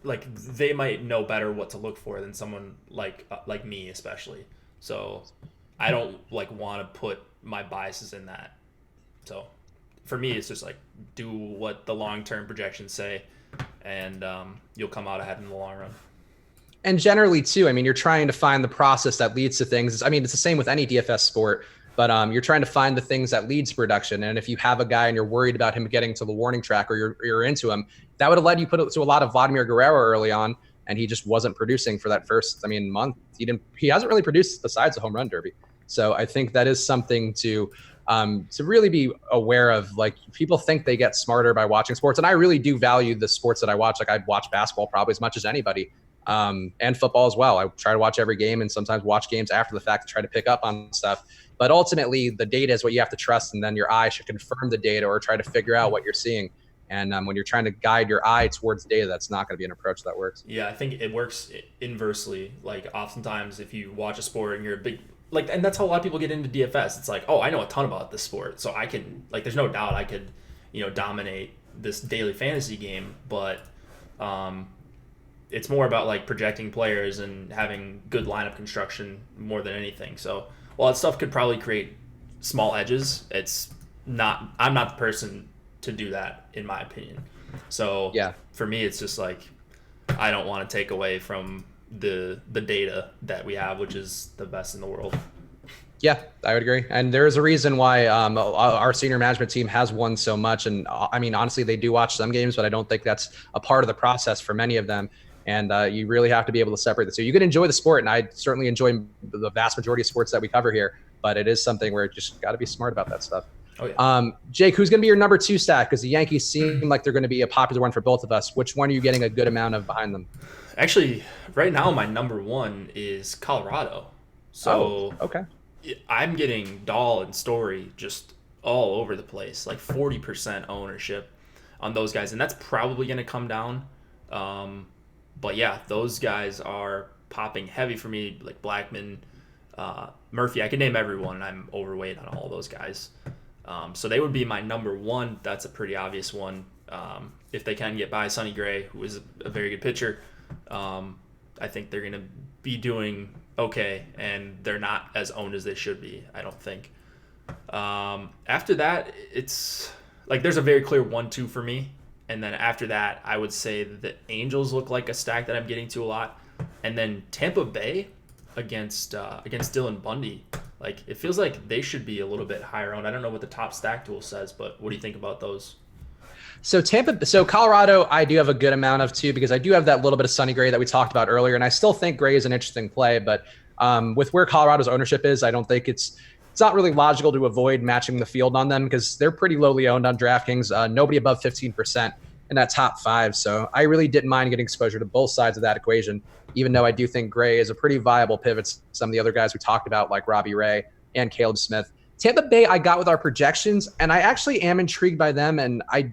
like they might know better what to look for than someone like me especially. So I don't like want to put my biases in that. So for me, it's just like do what the long-term projections say, and you'll come out ahead in the long run. And generally, too, I mean, you're trying to find the process that leads to things. I mean, it's the same with any DFS sport, but you're trying to find the things that leads to production. And if you have a guy and you're worried about him getting to the warning track or you're into him, that would have led you put it to a lot of Vladimir Guerrero early on, and he just wasn't producing for that first, month. He hasn't really produced besides the home run derby. So I think that is something to really be aware of. Like people think they get smarter by watching sports. And I really do value the sports that I watch. Like I watch basketball probably as much as anybody, and football as well. I try to watch every game and sometimes watch games after the fact to try to pick up on stuff. But ultimately the data is what you have to trust. And then your eye should confirm the data or try to figure out what you're seeing. And when you're trying to guide your eye towards data, that's not going to be an approach that works. Yeah, I think it works inversely. Like oftentimes if you watch a sport and you're a big, like, and that's how a lot of people get into DFS. It's like, oh, I know a ton about this sport, so I can, like, there's no doubt I could, dominate this daily fantasy game. But it's more about like projecting players and having good lineup construction more than anything. So while that stuff could probably create small edges, I'm not the person to do that in my opinion. So yeah, for me, it's just like I don't want to take away from the data that we have, which is the best in the world. Yeah, I would agree. And there is a reason why our senior management team has won so much. And I mean, honestly, they do watch some games, but I don't think that's a part of the process for many of them. And you really have to be able to separate the two. You can enjoy the sport, and I certainly enjoy the vast majority of sports that we cover here, but it is something where you just got to be smart about that stuff. Oh, yeah. Jake, who's going to be your number 2 stack? Because the Yankees seem like they're going to be a popular one for both of us. Which one are you getting a good amount of behind them? Actually, right now, my number 1 is Colorado. So okay. I'm getting Dahl and Story just all over the place, like 40% ownership on those guys. And that's probably going to come down. But yeah, those guys are popping heavy for me, like Blackman, Murphy. I can name everyone, and I'm overweight on all those guys. So they would be my number 1. That's a pretty obvious one. If they can get by Sonny Gray, who is a very good pitcher, I think they're going to be doing okay, and they're not as owned as they should be, I don't think. After that, it's like there's a very clear 1-2 for me. And then after that, I would say the Angels look like a stack that I'm getting to a lot. And then Tampa Bay against Dylan Bundy. Like, it feels like they should be a little bit higher owned. I don't know what the top stack tool says, but what do you think about those? So Colorado, I do have a good amount of too, because I do have that little bit of Sonny Gray that we talked about earlier. And I still think Gray is an interesting play, but with where Colorado's ownership is, I don't think it's not really logical to avoid matching the field on them because they're pretty lowly owned on DraftKings. Nobody above 15% in that top 5. So I really didn't mind getting exposure to both sides of that equation, even though I do think Gray is a pretty viable pivot to some of the other guys we talked about, like Robbie Ray and Caleb Smith. Tampa Bay, I got with our projections, and I actually am intrigued by them, and I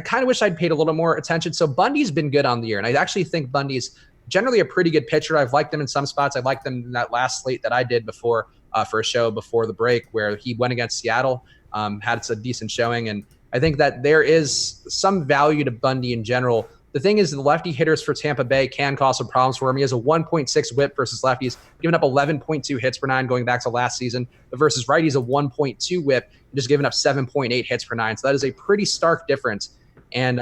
kind of wish I'd paid a little more attention. So Bundy's been good on the year, and I actually think Bundy's generally a pretty good pitcher. I've liked him in some spots. I liked him in that last slate that I did before for a show before the break where he went against Seattle, had a decent showing. And I think that there is some value to Bundy in general. The thing is the lefty hitters for Tampa Bay can cause some problems for him. He has a 1.6 whip versus lefties, giving up 11.2 hits per 9 going back to last season. But versus righties, a 1.2 whip, just giving up 7.8 hits per 9. So that is a pretty stark difference. And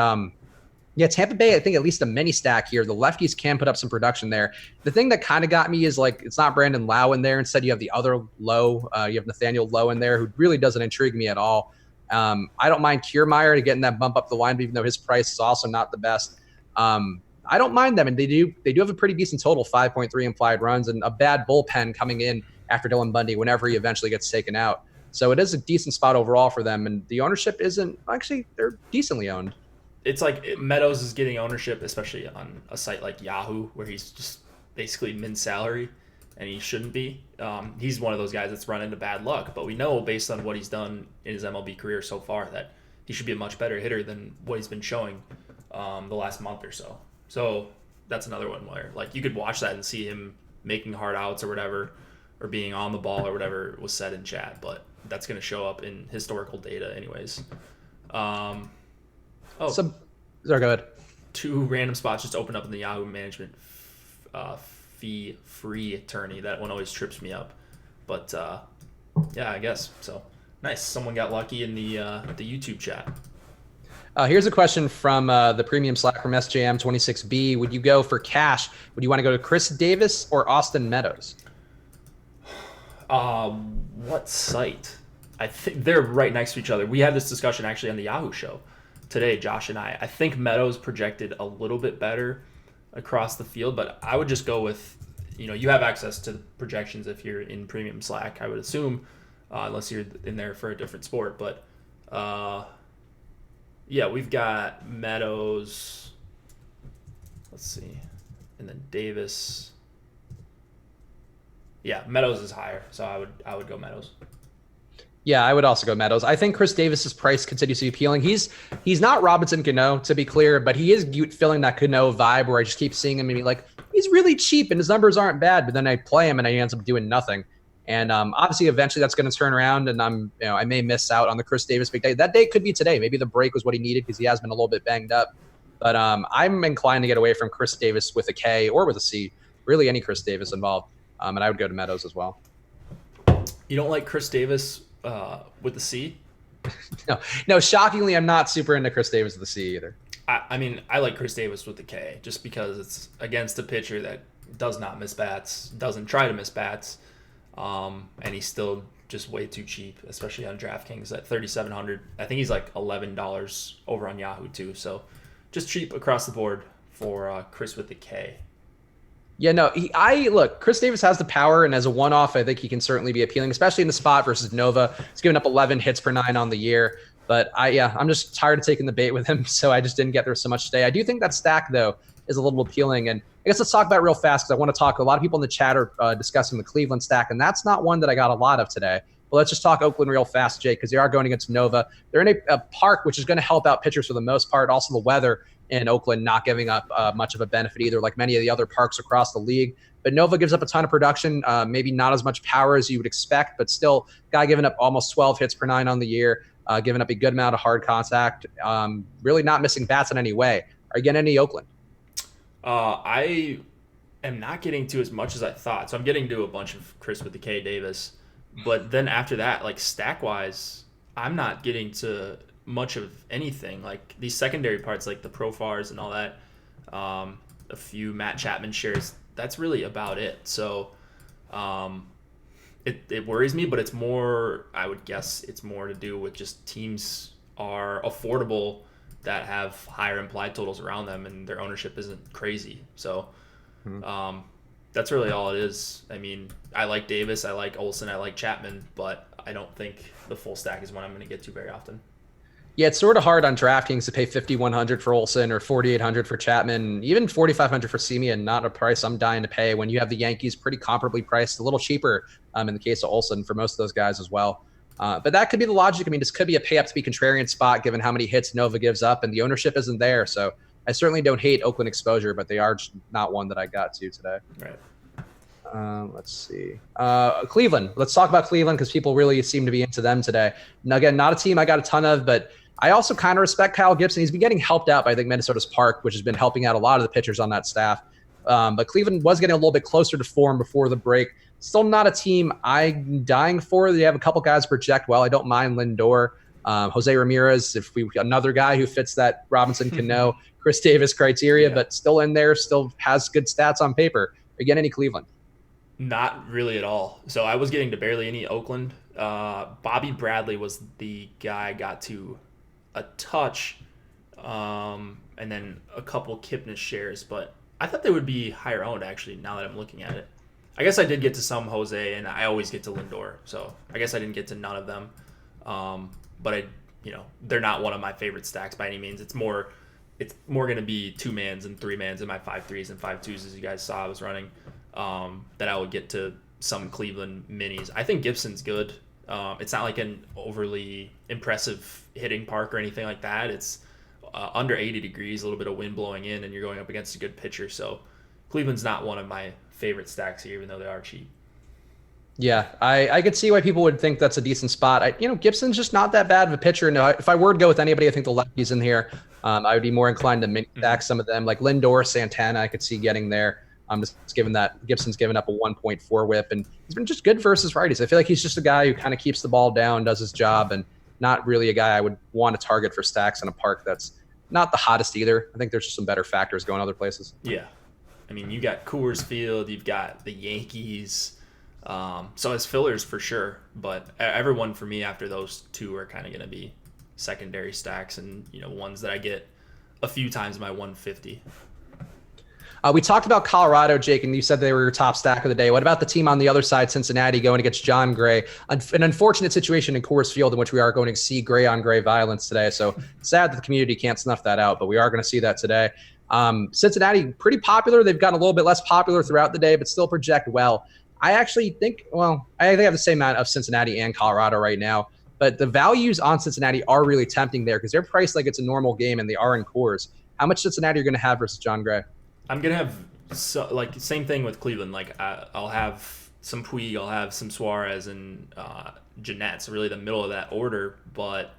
Tampa Bay, I think at least a mini stack here. The lefties can put up some production there. The thing that kind of got me is like it's not Brandon Lau in there. Instead, you have the other Lowe. You have Nathaniel Lowe in there, who really doesn't intrigue me at all. I don't mind Kiermaier to getting that bump up the line, even though his price is also not the best. I don't mind them, and they do have a pretty decent total, 5.3 implied runs, and a bad bullpen coming in after Dylan Bundy whenever he eventually gets taken out. So it is a decent spot overall for them, and the ownership isn't actually, they're decently owned. It's like Meadows is getting ownership, especially on a site like Yahoo, where he's just basically min salary, and he shouldn't be. He's one of those guys that's run into bad luck, but we know based on what he's done in his MLB career so far that he should be a much better hitter than what he's been showing the last month or so. So that's another one where like you could watch that and see him making hard outs or whatever, or being on the ball or whatever was said in chat, but that's going to show up in historical data anyways. Sorry, go ahead. 2 random spots just opened up in the Yahoo management fee-free attorney. That one always trips me up. But, yeah, I guess. So, nice. Someone got lucky in the YouTube chat. Here's a question from the premium Slack from SJM26B. Would you go for cash? Would you want to go to Chris Davis or Austin Meadows? What site? I think they're right next to each other. We had this discussion actually on the Yahoo show today, Josh and I. I think Meadows projected a little bit better across the field, but I would just go with, you have access to the projections if you're in premium Slack, I would assume, unless you're in there for a different sport. But yeah, we've got Meadows, let's see, and then Davis. Yeah, Meadows is higher, so I would go Meadows. Yeah, I would also go Meadows. I think Chris Davis's price continues to be appealing. He's not Robinson Cano, to be clear, but he is filling that Cano vibe where I just keep seeing him and be like, he's really cheap and his numbers aren't bad, but then I play him and he ends up doing nothing. And obviously, eventually that's going to turn around, and I may miss out on the Chris Davis big day. That day could be today. Maybe the break was what he needed because he has been a little bit banged up. But I'm inclined to get away from Chris Davis with a K or with a C, really any Chris Davis involved. And I would go to Meadows as well. You don't like Chris Davis with the C? No. Shockingly, I'm not super into Chris Davis with the C either. I mean, I like Chris Davis with the K just because it's against a pitcher that does not miss bats, doesn't try to miss bats, and he's still just way too cheap, especially on DraftKings at $3,700. I think he's like $11 over on Yahoo too. So just cheap across the board for Chris with the K. Yeah, no, look, Chris Davis has the power, and as a one-off, I think he can certainly be appealing, especially in the spot versus Nova. He's given up 11 hits per 9 on the year, but I'm just tired of taking the bait with him, so I just didn't get there so much today. I do think that stack, though, is a little appealing, and I guess let's talk about it real fast, because I want to talk, a lot of people in the chat are discussing the Cleveland stack, and that's not one that I got a lot of today. But let's just talk Oakland real fast, Jake, because they are going against Nova. They're in a park, which is going to help out pitchers for the most part. Also, the weather in Oakland not giving up much of a benefit either, like many of the other parks across the league. But Nova gives up a ton of production, maybe not as much power as you would expect, but still, guy giving up almost 12 hits per 9 on the year, giving up a good amount of hard contact, really not missing bats in any way. Are you getting any Oakland? I am not getting to as much as I thought. So I'm getting to a bunch of Chris with the K Davis. But then after that, like stack-wise, I'm not getting to much of anything. Like these secondary parts, like the Profars and all that, a few Matt Chapman shares, that's really about it. So it worries me, but it's more, I would guess it's more to do with just teams are affordable that have higher implied totals around them and their ownership isn't crazy. So that's really all it is. I mean, I like Davis, I like Olsen, I like Chapman, but I don't think the full stack is one I'm going to get to very often. Yeah, it's sort of hard on DraftKings to pay $5,100 for Olsen or $4,800 for Chapman, even $4,500 for Semien, not a price I'm dying to pay when you have the Yankees pretty comparably priced, a little cheaper in the case of Olsen for most of those guys as well. But that could be the logic. I mean, this could be a pay up to be contrarian spot given how many hits Nova gives up and the ownership isn't there. So I certainly don't hate Oakland exposure, but they are just not one that I got to today. Right. Let's see. Cleveland. Let's talk about Cleveland because people really seem to be into them today. Now, again, not a team I got a ton of, but I also kind of respect Kyle Gibson. He's been getting helped out by, I think, Minnesota's Park, which has been helping out a lot of the pitchers on that staff. But Cleveland was getting a little bit closer to form before the break. Still not a team I'm dying for. They have a couple guys project well. I don't mind Lindor. Jose Ramirez, another guy who fits that Robinson Cano, Chris Davis criteria, but still in there, still has good stats on paper. Again, any Cleveland? Not really at all. So I was getting to barely any Oakland. Bobby Bradley was the guy I got to a touch and then a couple Kipnis shares, but I thought they would be higher owned actually. Now that I'm looking at it, I guess I did get to some Jose, and I always get to Lindor, so I guess I didn't get to none of them. But they're not one of my favorite stacks by any means. It's more going to be 2-mans and 3-mans in my 5-3s and 5-2s, as you guys saw I was running. That I would get to some Cleveland minis. I think Gibson's good. It's not like an overly impressive hitting park or anything like that. It's under 80 degrees, a little bit of wind blowing in, and you're going up against a good pitcher. So Cleveland's not one of my favorite stacks here, even though they are cheap. Yeah, I could see why people would think that's a decent spot. Gibson's just not that bad of a pitcher. No, if I were to go with anybody, I think the lefties in here, I would be more inclined to mini stack some of them, like Lindor, Santana. I could see getting there. Just given that Gibson's given up a 1.4 whip, and he's been just good versus righties. I feel like he's just a guy who kind of keeps the ball down, does his job, and not really a guy I would want to target for stacks in a park that's not the hottest either. I think there's just some better factors going other places. Yeah. I mean, you got Coors Field, you've got the Yankees. So as fillers for sure, but everyone for me after those two are kind of going to be secondary stacks and, ones that I get a few times my 150. We talked about Colorado, Jake, and you said they were your top stack of the day. What about the team on the other side, Cincinnati, going against John Gray? An unfortunate situation in Coors Field in which we are going to see gray-on-gray violence today. So sad that the community can't snuff that out, but we are going to see that today. Cincinnati, pretty popular. They've gotten a little bit less popular throughout the day, but still project well. I actually think, I have the same amount of Cincinnati and Colorado right now, but the values on Cincinnati are really tempting there because they're priced like it's a normal game and they are in Coors. How much Cincinnati are you going to have versus John Gray? I'm going to have same thing with Cleveland. Like I'll have some Puig, I'll have some Suarez and Jeanette. So really the middle of that order, but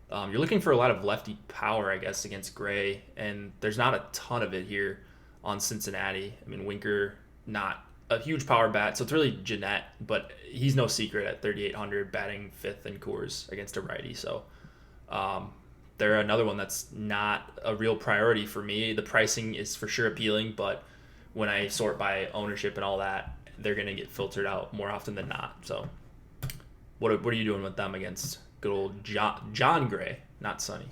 you're looking for a lot of lefty power, I guess, against Gray, and there's not a ton of it here on Cincinnati. I mean, Winker, not a huge power bat, so it's really Jeanette, but he's no secret at 3,800 batting 5th in Coors against a righty. So they're another one that's not a real priority for me. The pricing is for sure appealing, but when I sort by ownership and all that, they're going to get filtered out more often than not. So what are you doing with them against good old John Gray, not Sonny?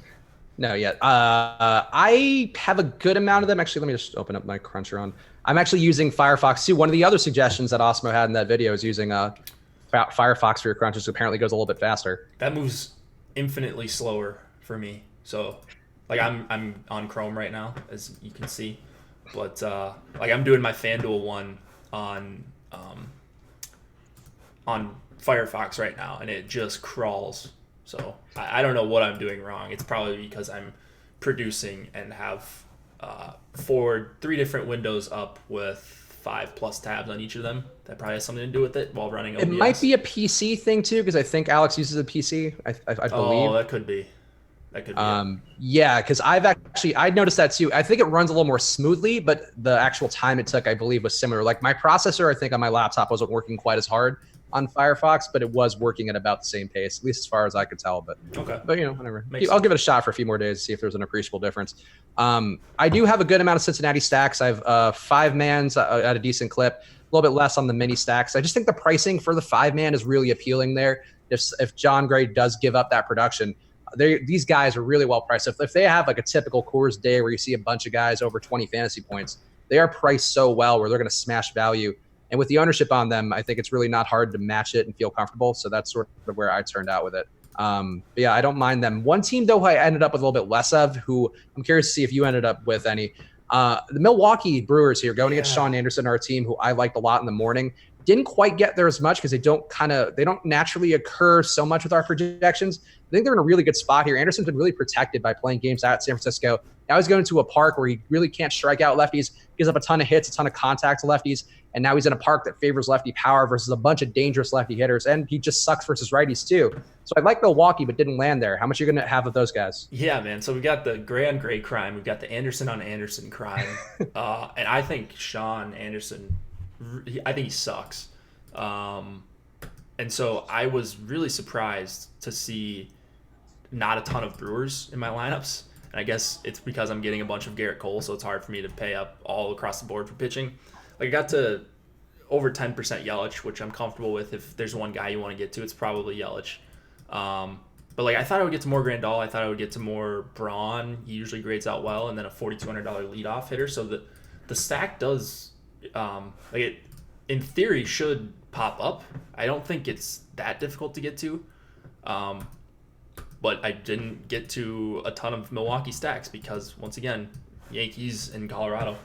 No, yet. I have a good amount of them. Actually, let me just open up my Cruncher on. I'm actually using Firefox too. One of the other suggestions that Osmo had in that video is using Firefox for your crunches. Apparently goes a little bit faster. That moves infinitely slower for me. So like I'm on Chrome right now, as you can see. But like I'm doing my FanDuel one on Firefox right now, and it just crawls. So I don't know what I'm doing wrong. It's probably because I'm producing and have 3 different windows up with 5+ tabs on each of them. That probably has something to do with it while running OBS. It might be a PC thing too, because I think Alex uses a PC. I believe. Oh, that could be. Yeah, because I noticed that too. I think it runs a little more smoothly, but the actual time it took, I believe, was similar. Like my processor, I think on my laptop wasn't working quite as hard on Firefox, but it was working at about the same pace, at least as far as I could tell. But okay, but whatever. I'll give it a shot for a few more days to see if there's an appreciable difference. I do have a good amount of Cincinnati stacks. I have 5-mans at a decent clip, a little bit less on the mini stacks. I just think the pricing for the 5-man is really appealing there. If John Gray does give up that production, these guys are really well priced. If they have like a typical Coors day where you see a bunch of guys over 20 fantasy points, they are priced so well where they're going to smash value. And with the ownership on them, I think it's really not hard to match it and feel comfortable. So that's sort of where I turned out with it. But yeah, I don't mind them. One team, though, I ended up with a little bit less of, who I'm curious to see if you ended up with any. The Milwaukee Brewers here going against Sean Anderson, our team, who I liked a lot in the morning. Didn't quite get there as much because they don't naturally occur so much with our projections. I think they're in a really good spot here. Anderson's been really protected by playing games at San Francisco. Now he's going to a park where he really can't strike out lefties, gives up a ton of hits, a ton of contact to lefties, and now he's in a park that favors lefty power versus a bunch of dangerous lefty hitters, and he just sucks versus righties too. So I like Milwaukee, but didn't land there. How much are you going to have of those guys? Yeah, man. So we got the gray on gray crime. We've got the Anderson on Anderson crime. And I think Sean Anderson, I think he sucks. And so I was really surprised to see not a ton of Brewers in my lineups. And I guess it's because I'm getting a bunch of Garrett Cole, so it's hard for me to pay up all across the board for pitching. Like I got to over 10% Yelich, which I'm comfortable with. If there's one guy you want to get to, it's probably Yelich. But like I thought I would get to more Grandal. I thought I would get to more Braun. He usually grades out well, and then a $4,200 leadoff hitter. So the stack does like it in theory should pop up. I don't think it's that difficult to get to. But I didn't get to a ton of Milwaukee stacks because once again, Yankees in Colorado.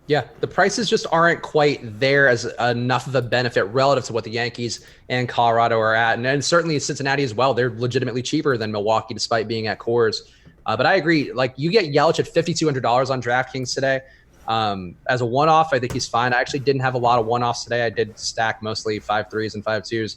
Yeah, the prices just aren't quite there as enough of a benefit relative to what the Yankees and Colorado are at. And certainly Cincinnati as well. They're legitimately cheaper than Milwaukee despite being at Coors. But I agree. Like you get Yelich at $5,200 on DraftKings today. As a one-off, I think he's fine. I actually didn't have a lot of one-offs today. I did stack mostly 5-3s and 5-2s.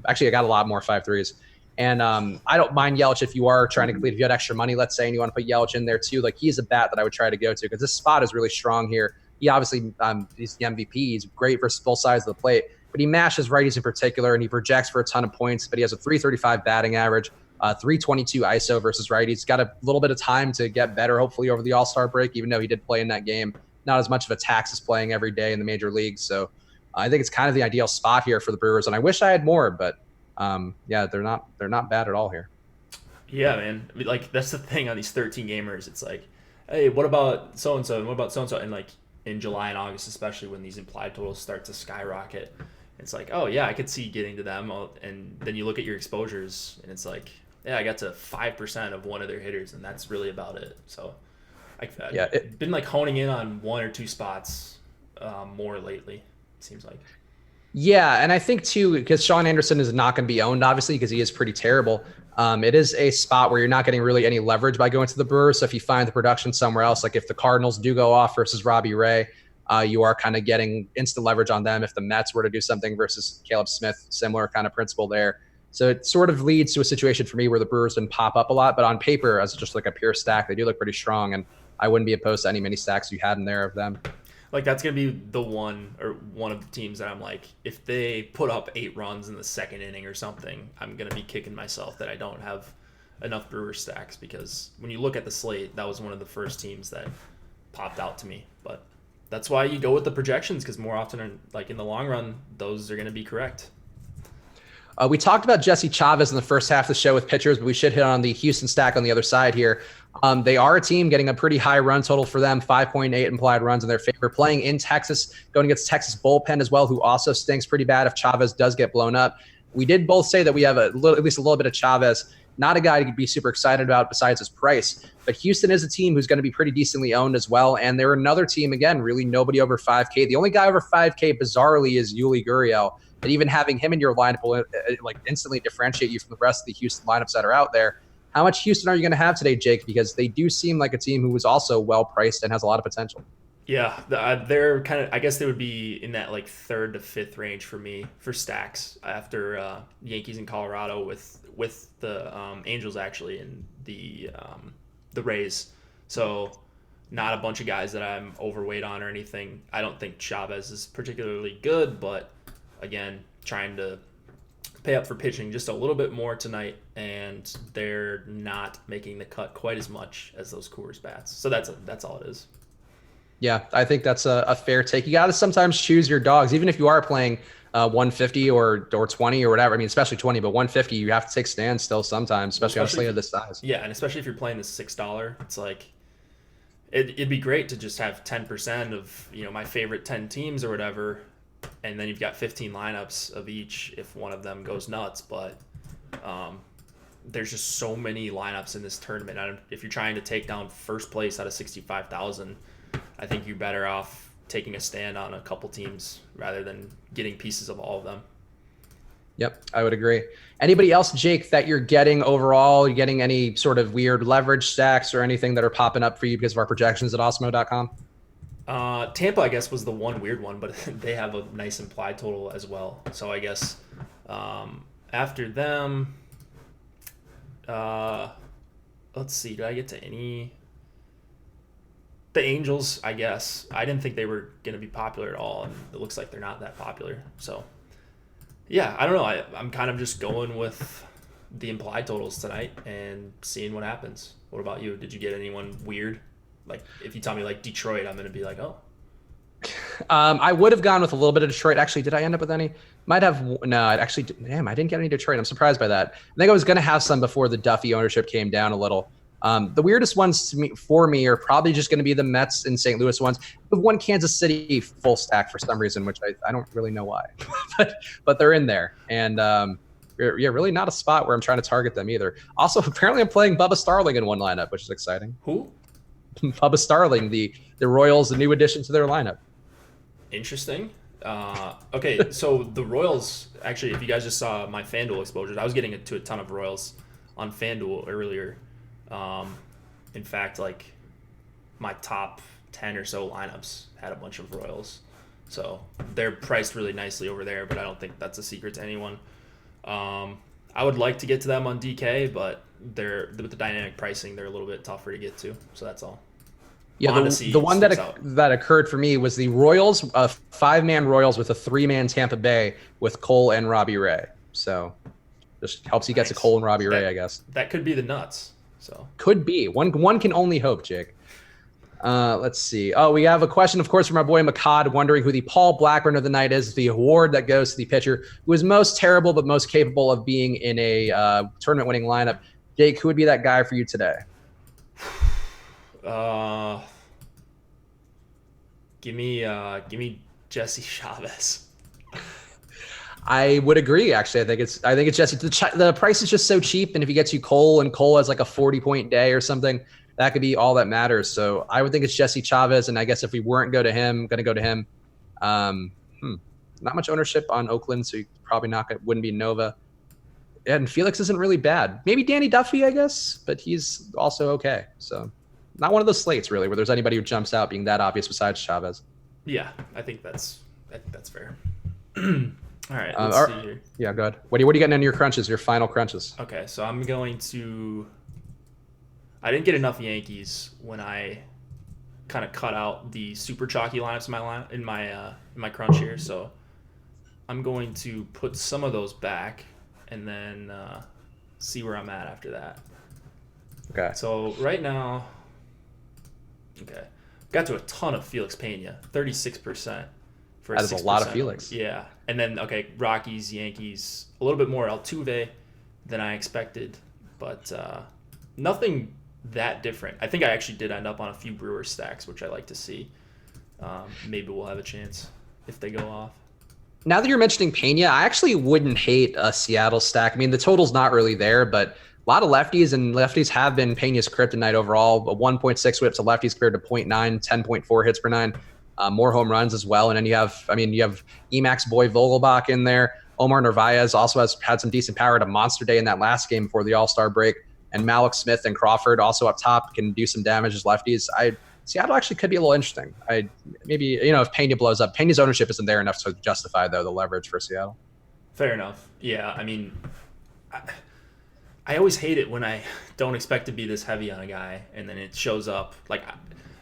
Actually, I got a lot more 5-3s. And I don't mind Yelich if you are trying to complete. If you had extra money, let's say, and you want to put Yelich in there too, like he's a bat that I would try to go to because this spot is really strong here. He obviously he's the MVP. He's great versus both sides of the plate, but he mashes righties in particular, and he projects for a ton of points. But he has a 335 batting average, 322 ISO versus righties. He's got a little bit of time to get better, hopefully over the All-Star break, even though he did play in that game. Not as much of a tax as playing every day in the major leagues. So I think it's kind of the ideal spot here for the Brewers, and I wish I had more, but. Yeah, they're not bad at all here. Yeah, man. I mean, like that's the thing on these 13 gamers. It's like, hey, what about so and so, and what about so and so, and like in July and August, especially when these implied totals start to skyrocket, it's like, oh yeah, I could see getting to them, and then you look at your exposures, and it's like, yeah, I got to 5% of one of their hitters, and that's really about it. So, I've been like honing in on one or two spots more lately. It seems like. Yeah, and I think too, because Sean Anderson is not going to be owned, obviously, because he is pretty terrible. It is a spot where you're not getting really any leverage by going to the Brewers. So if you find the production somewhere else, like if the Cardinals do go off versus Robbie Ray, you are kind of getting instant leverage on them. If the Mets were to do something versus Caleb Smith, similar kind of principle there. So it sort of leads to a situation for me where the Brewers didn't pop up a lot, but on paper, as just like a pure stack, they do look pretty strong, and I wouldn't be opposed to any mini stacks you had in there of them. Like that's gonna be the one of the teams that I'm like, if they put up 8 runs in the second inning or something, I'm gonna be kicking myself that I don't have enough Brewer stacks, because when you look at the slate, that was one of the first teams that popped out to me. But that's why you go with the projections, because more often, like in the long run, those are gonna be correct. We talked about Jesse Chavez in the first half of the show with pitchers, but we should hit on the Houston stack on the other side here. They are a team getting a pretty high run total for them, 5.8 implied runs in their favor, playing in Texas, going against Texas bullpen as well, who also stinks pretty bad if Chavez does get blown up. We did both say that we have at least a little bit of Chavez, not a guy to be super excited about besides his price. But Houston is a team who's going to be pretty decently owned as well. And they're another team, again, really nobody over 5K. The only guy over 5K, bizarrely, is Yuli Gurriel. And even having him in your lineup will like instantly differentiate you from the rest of the Houston lineups that are out there. How much Houston are you going to have today, Jake? Because they do seem like a team who was also well priced and has a lot of potential. Yeah, they're kind of. I guess they would be in that like 3rd to 5th range for me for stacks after Yankees and Colorado with the Angels actually and the Rays. So not a bunch of guys that I'm overweight on or anything. I don't think Chavez is particularly good, but again, trying to pay up for pitching just a little bit more tonight, and they're not making the cut quite as much as those Coors bats. So that's all it is. Yeah, I think that's a fair take. You got to sometimes choose your dogs, even if you are playing 150 or 20 or whatever. I mean, especially 20, but 150, you have to take stands still sometimes, especially on a slate of this size. Yeah, and especially if you're playing the $6, it's like it'd be great to just have 10% of my favorite 10 teams or whatever. And then you've got 15 lineups of each if one of them goes nuts. But there's just so many lineups in this tournament. If you're trying to take down first place out of 65,000, I think you're better off taking a stand on a couple teams rather than getting pieces of all of them. Yep, I would agree. Anybody else, Jake, that you're getting overall? You getting any sort of weird leverage stacks or anything that are popping up for you because of our projections at Osmo.com? Tampa, I guess, was the one weird one, but they have a nice implied total as well. So I guess after them, let's see, did I get to any? The Angels, I guess. I didn't think they were going to be popular at all, and it looks like they're not that popular. So, yeah, I don't know. I'm kind of just going with the implied totals tonight and seeing what happens. What about you? Did you get anyone weird? Like, if you tell me, like, Detroit, I'm going to be like, oh. I would have gone with a little bit of Detroit. Actually, did I end up with any? Might have. No, I actually. Damn, I didn't get any Detroit. I'm surprised by that. I think I was going to have some before the Duffy ownership came down a little. The weirdest ones for me are probably just going to be the Mets and St. Louis ones. With one Kansas City full stack for some reason, which I don't really know why, but they're in there. And yeah, really not a spot where I'm trying to target them either. Also, apparently I'm playing Bubba Starling in one lineup, which is exciting. Who? Bubba Starling, the Royals, the new addition to their lineup. Interesting. Okay, so the Royals, actually, if you guys just saw my FanDuel exposures, I was getting to a ton of Royals on FanDuel earlier. In fact, like my top 10 or so lineups had a bunch of Royals. So they're priced really nicely over there, but I don't think that's a secret to anyone. I would like to get to them on DK, but with the dynamic pricing, they're a little bit tougher to get to. So that's all. Yeah, the one that occurred for me was the Royals, 5-man Royals with a 3-man Tampa Bay with Cole and Robbie Ray. So just helps you get to Cole and Robbie Ray, I guess. That could be the nuts. So could be. One can only hope, Jake. Let's see. Oh, we have a question, of course, from our boy McCod, wondering who the Paul Blackburn of the night is, the award that goes to the pitcher who is most terrible but most capable of being in a tournament-winning lineup. Jake, who would be that guy for you today? Give me Jesse Chavez. I would agree. Actually, I think it's Jesse. The price is just so cheap, and if he gets you Cole, and Cole has like a 40-point day or something, that could be all that matters. So I would think it's Jesse Chavez, and I guess if we weren't going to go to him. Not much ownership on Oakland, so you probably wouldn't be Nova. And Felix isn't really bad. Maybe Danny Duffy, I guess, but he's also okay. So not one of those slates really where there's anybody who jumps out being that obvious besides Chavez. Yeah, I think that's fair. All right, let's see here. Yeah, go ahead. What are you getting into your crunches, your final crunches? Okay, so I'm going to. I didn't get enough Yankees when I kind of cut out the super chalky lineups in my crunch here, so I'm going to put some of those back and then see where I'm at after that. Okay. So right now, got to a ton of Felix Pena, 36%. That is a lot of Felix. Yeah. And then, Rockies, Yankees, a little bit more Altuve than I expected, but nothing that different. I think I actually did end up on a few Brewers stacks, which I like to see. Maybe we'll have a chance if they go off. Now that you're mentioning Pena, I actually wouldn't hate a Seattle stack. I mean, the total's not really there, but a lot of lefties, and lefties have been Pena's kryptonite overall. A 1.6 whip to lefties compared to 0.9, 10.4 hits per 9. More home runs as well. And then you have Emax boy Vogelbach in there. Omar Narvaez also has had some decent power at a monster day in that last game before the All-Star break. And Malik Smith and Crawford also up top can do some damage as lefties. Seattle actually could be a little interesting. Maybe if Pena blows up. Pena's ownership isn't there enough to justify, though, the leverage for Seattle. Fair enough. Yeah, I mean, I always hate it when I don't expect to be this heavy on a guy, and then it shows up. Like,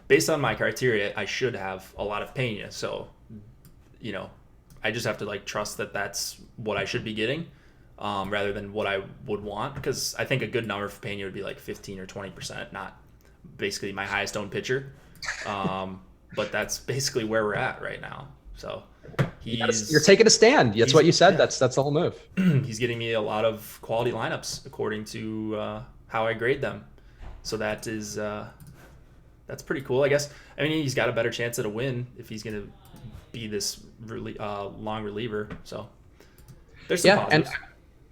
based on my criteria, I should have a lot of Pena. So, I just have to trust that that's what I should be getting, rather than what I would want. Because I think a good number for Pena would be 15 or 20%, not basically my highest owned pitcher. But that's basically where we're at right now. So you're taking a stand. That's what you said. Yeah. That's the whole move. He's getting me a lot of quality lineups according to how I grade them. So that is that's pretty cool, I guess. I mean, he's got a better chance at a win if he's going to be this really long reliever. So there's some positives.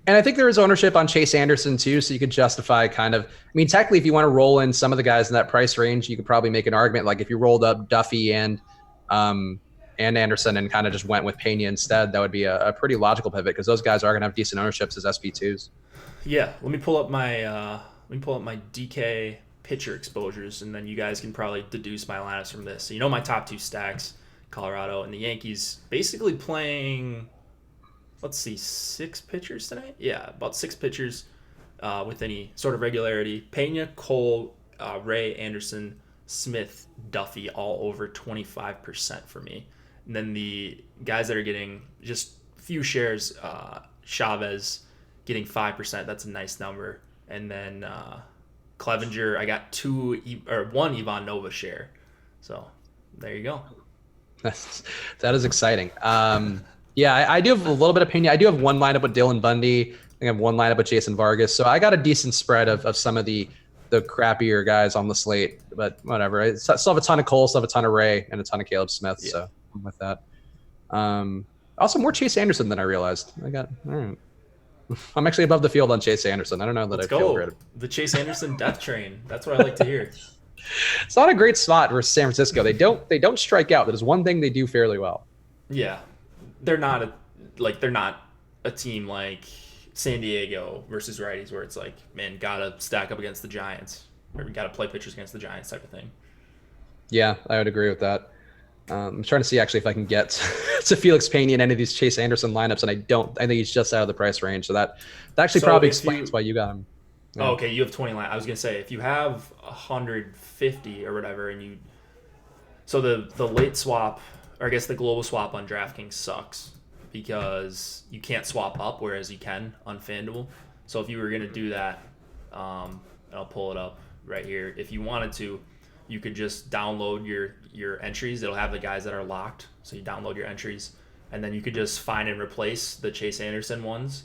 And I think there is ownership on Chase Anderson too, so you could justify technically if you want to roll in some of the guys in that price range, you could probably make an argument like if you rolled up Duffy and Anderson and kind of just went with Pena instead, that would be a pretty logical pivot because those guys are going to have decent ownerships as SP2s. Yeah, let me pull up my DK pitcher exposures, and then you guys can probably deduce my lineups from this. So my top two stacks, Colorado and the Yankees, basically playing. Let's see, 6 pitchers tonight? Yeah, about 6 pitchers with any sort of regularity. Pena, Cole, Ray, Anderson, Smith, Duffy, all over 25% for me. And then the guys that are getting just few shares, Chavez getting 5%. That's a nice number. And then Clevenger, I got one Ivan Nova share. So there you go. That is exciting. Yeah, I do have a little bit of opinion. I do have one lineup with Dylan Bundy. I think I have one lineup with Jason Vargas. So I got a decent spread of some of the crappier guys on the slate, but whatever. I still have a ton of Cole, still have a ton of Ray, and a ton of Caleb Smith. Yeah. So I'm with that. Also more Chase Anderson than I realized. I'm actually above the field on Chase Anderson. I don't know that Let's I feel go. great. The Chase Anderson death train. That's what I like to hear. It's not a great spot versus San Francisco. They don't strike out. That is one thing they do fairly well. Yeah, they're not a team like San Diego versus righties where it's like, man, gotta stack up against the Giants or gotta play pitchers against the Giants type of thing. Yeah, I would agree with that. I'm trying to see actually if I can get to Felix Pena in any of these Chase Anderson lineups, and I think he's just out of the price range. So that actually probably explains why you got him. Yeah. Oh, okay, you have 20 line. I was gonna say if you have 150 or whatever, and so the late swap, or I guess the global swap on DraftKings sucks because you can't swap up, whereas you can on FanDuel. So if you were gonna do that, I'll pull it up right here. If you wanted to, you could just download your entries. It'll have the guys that are locked. So you download your entries, and then you could just find and replace the Chase Anderson ones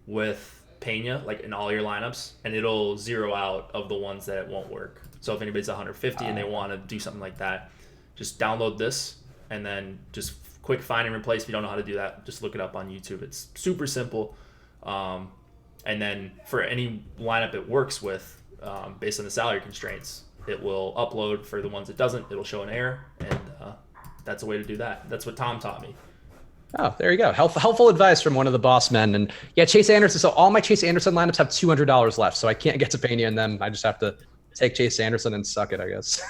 with Pena, like in all your lineups, and it'll zero out of the ones that it won't work. So if anybody's 150 and they want to do something like that, just download this and then just quick find and replace. If you don't know how to do that, just look it up on YouTube. It's super simple. And then for any lineup it works with, based on the salary constraints, it will upload. For the ones it doesn't, it'll show an error, and that's a way to do that. That's what Tom taught me. Oh, there you go. Helpful advice from one of the boss men. And yeah, Chase Anderson. So all my Chase Anderson lineups have $200 left, so I can't get to Pena in them. I just have to take Chase Anderson and suck it, I guess.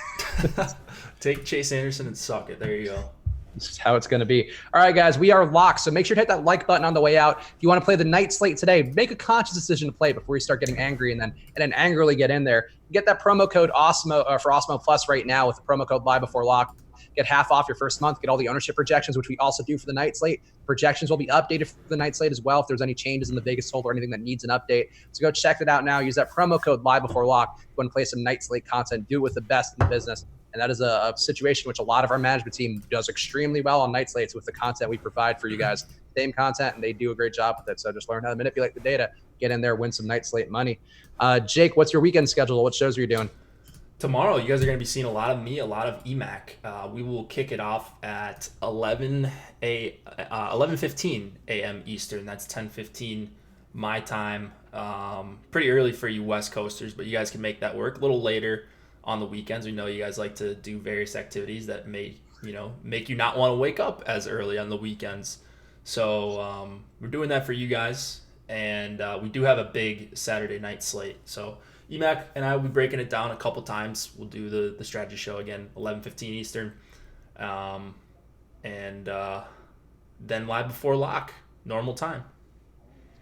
Take Chase Anderson and suck it. There you go. This is how it's going to be. All right, guys, we are locked. So make sure to hit that like button on the way out. If you want to play the night slate today, make a conscious decision to play before you start getting angry and then angrily get in there. Get that promo code Osmo for Osmo Plus right now with the promo code Live Before Lock. Get half off your first month. Get all the ownership projections, which we also do for the night slate. Projections will be updated for the night slate as well if there's any changes in the Vegas hold or anything that needs an update. So go check it out now. Use that promo code Live Before Lock. If you want to play some night slate content, do it with the best in the business. And that is a situation which a lot of our management team does extremely well on night slates with the content we provide for you guys. Same content, and they do a great job with it. So just learn how to manipulate the data, get in there, win some night slate money. Jake, what's your weekend schedule? What shows are you doing? Tomorrow, you guys are going to be seeing a lot of me, a lot of EMAC. We will kick it off at 11:15 a.m. Eastern. That's 10:15 my time. Pretty early for you West Coasters, but you guys can make that work. A little later on the weekends. We know you guys like to do various activities that may, make you not want to wake up as early on the weekends. So we're doing that for you guys, and we do have a big Saturday night slate. So EMAC and I will be breaking it down a couple times. We'll do the strategy show again, 11:15 Eastern, and then Live Before Lock, normal time.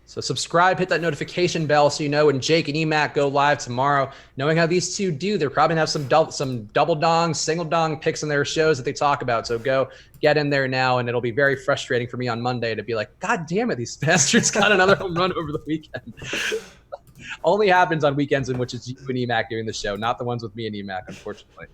So subscribe, hit that notification bell so you know when Jake and EMAC go live tomorrow. Knowing how these two do, they're probably going to have some double dong, single dong picks in their shows that they talk about. So go get in there now, and it'll be very frustrating for me on Monday to be like, God damn it, these bastards got another home run over the weekend. Only happens on weekends in which it's you and EMAC doing the show, not the ones with me and EMAC, unfortunately.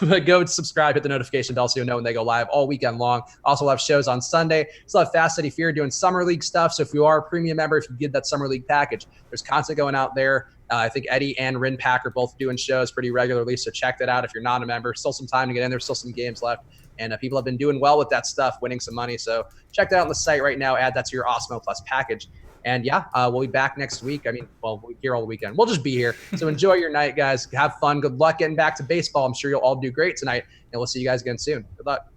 But go subscribe, hit the notification bell so you'll know when they go live all weekend long. Also, we'll have shows on Sunday. Still have Fast City Fear doing Summer League stuff. So if you are a premium member, if you get that Summer League package, there's content going out there. I think Eddie and Rin Pack are both doing shows pretty regularly. So check that out if you're not a member. Still some time to get in. There's still some games left. And people have been doing well with that stuff, winning some money. So check that out on the site right now. Add that to your Osmo Plus package. And yeah, we'll be back next week. We'll be here all the weekend. We'll just be here. So enjoy your night, guys. Have fun. Good luck getting back to baseball. I'm sure you'll all do great tonight. And we'll see you guys again soon. Good luck.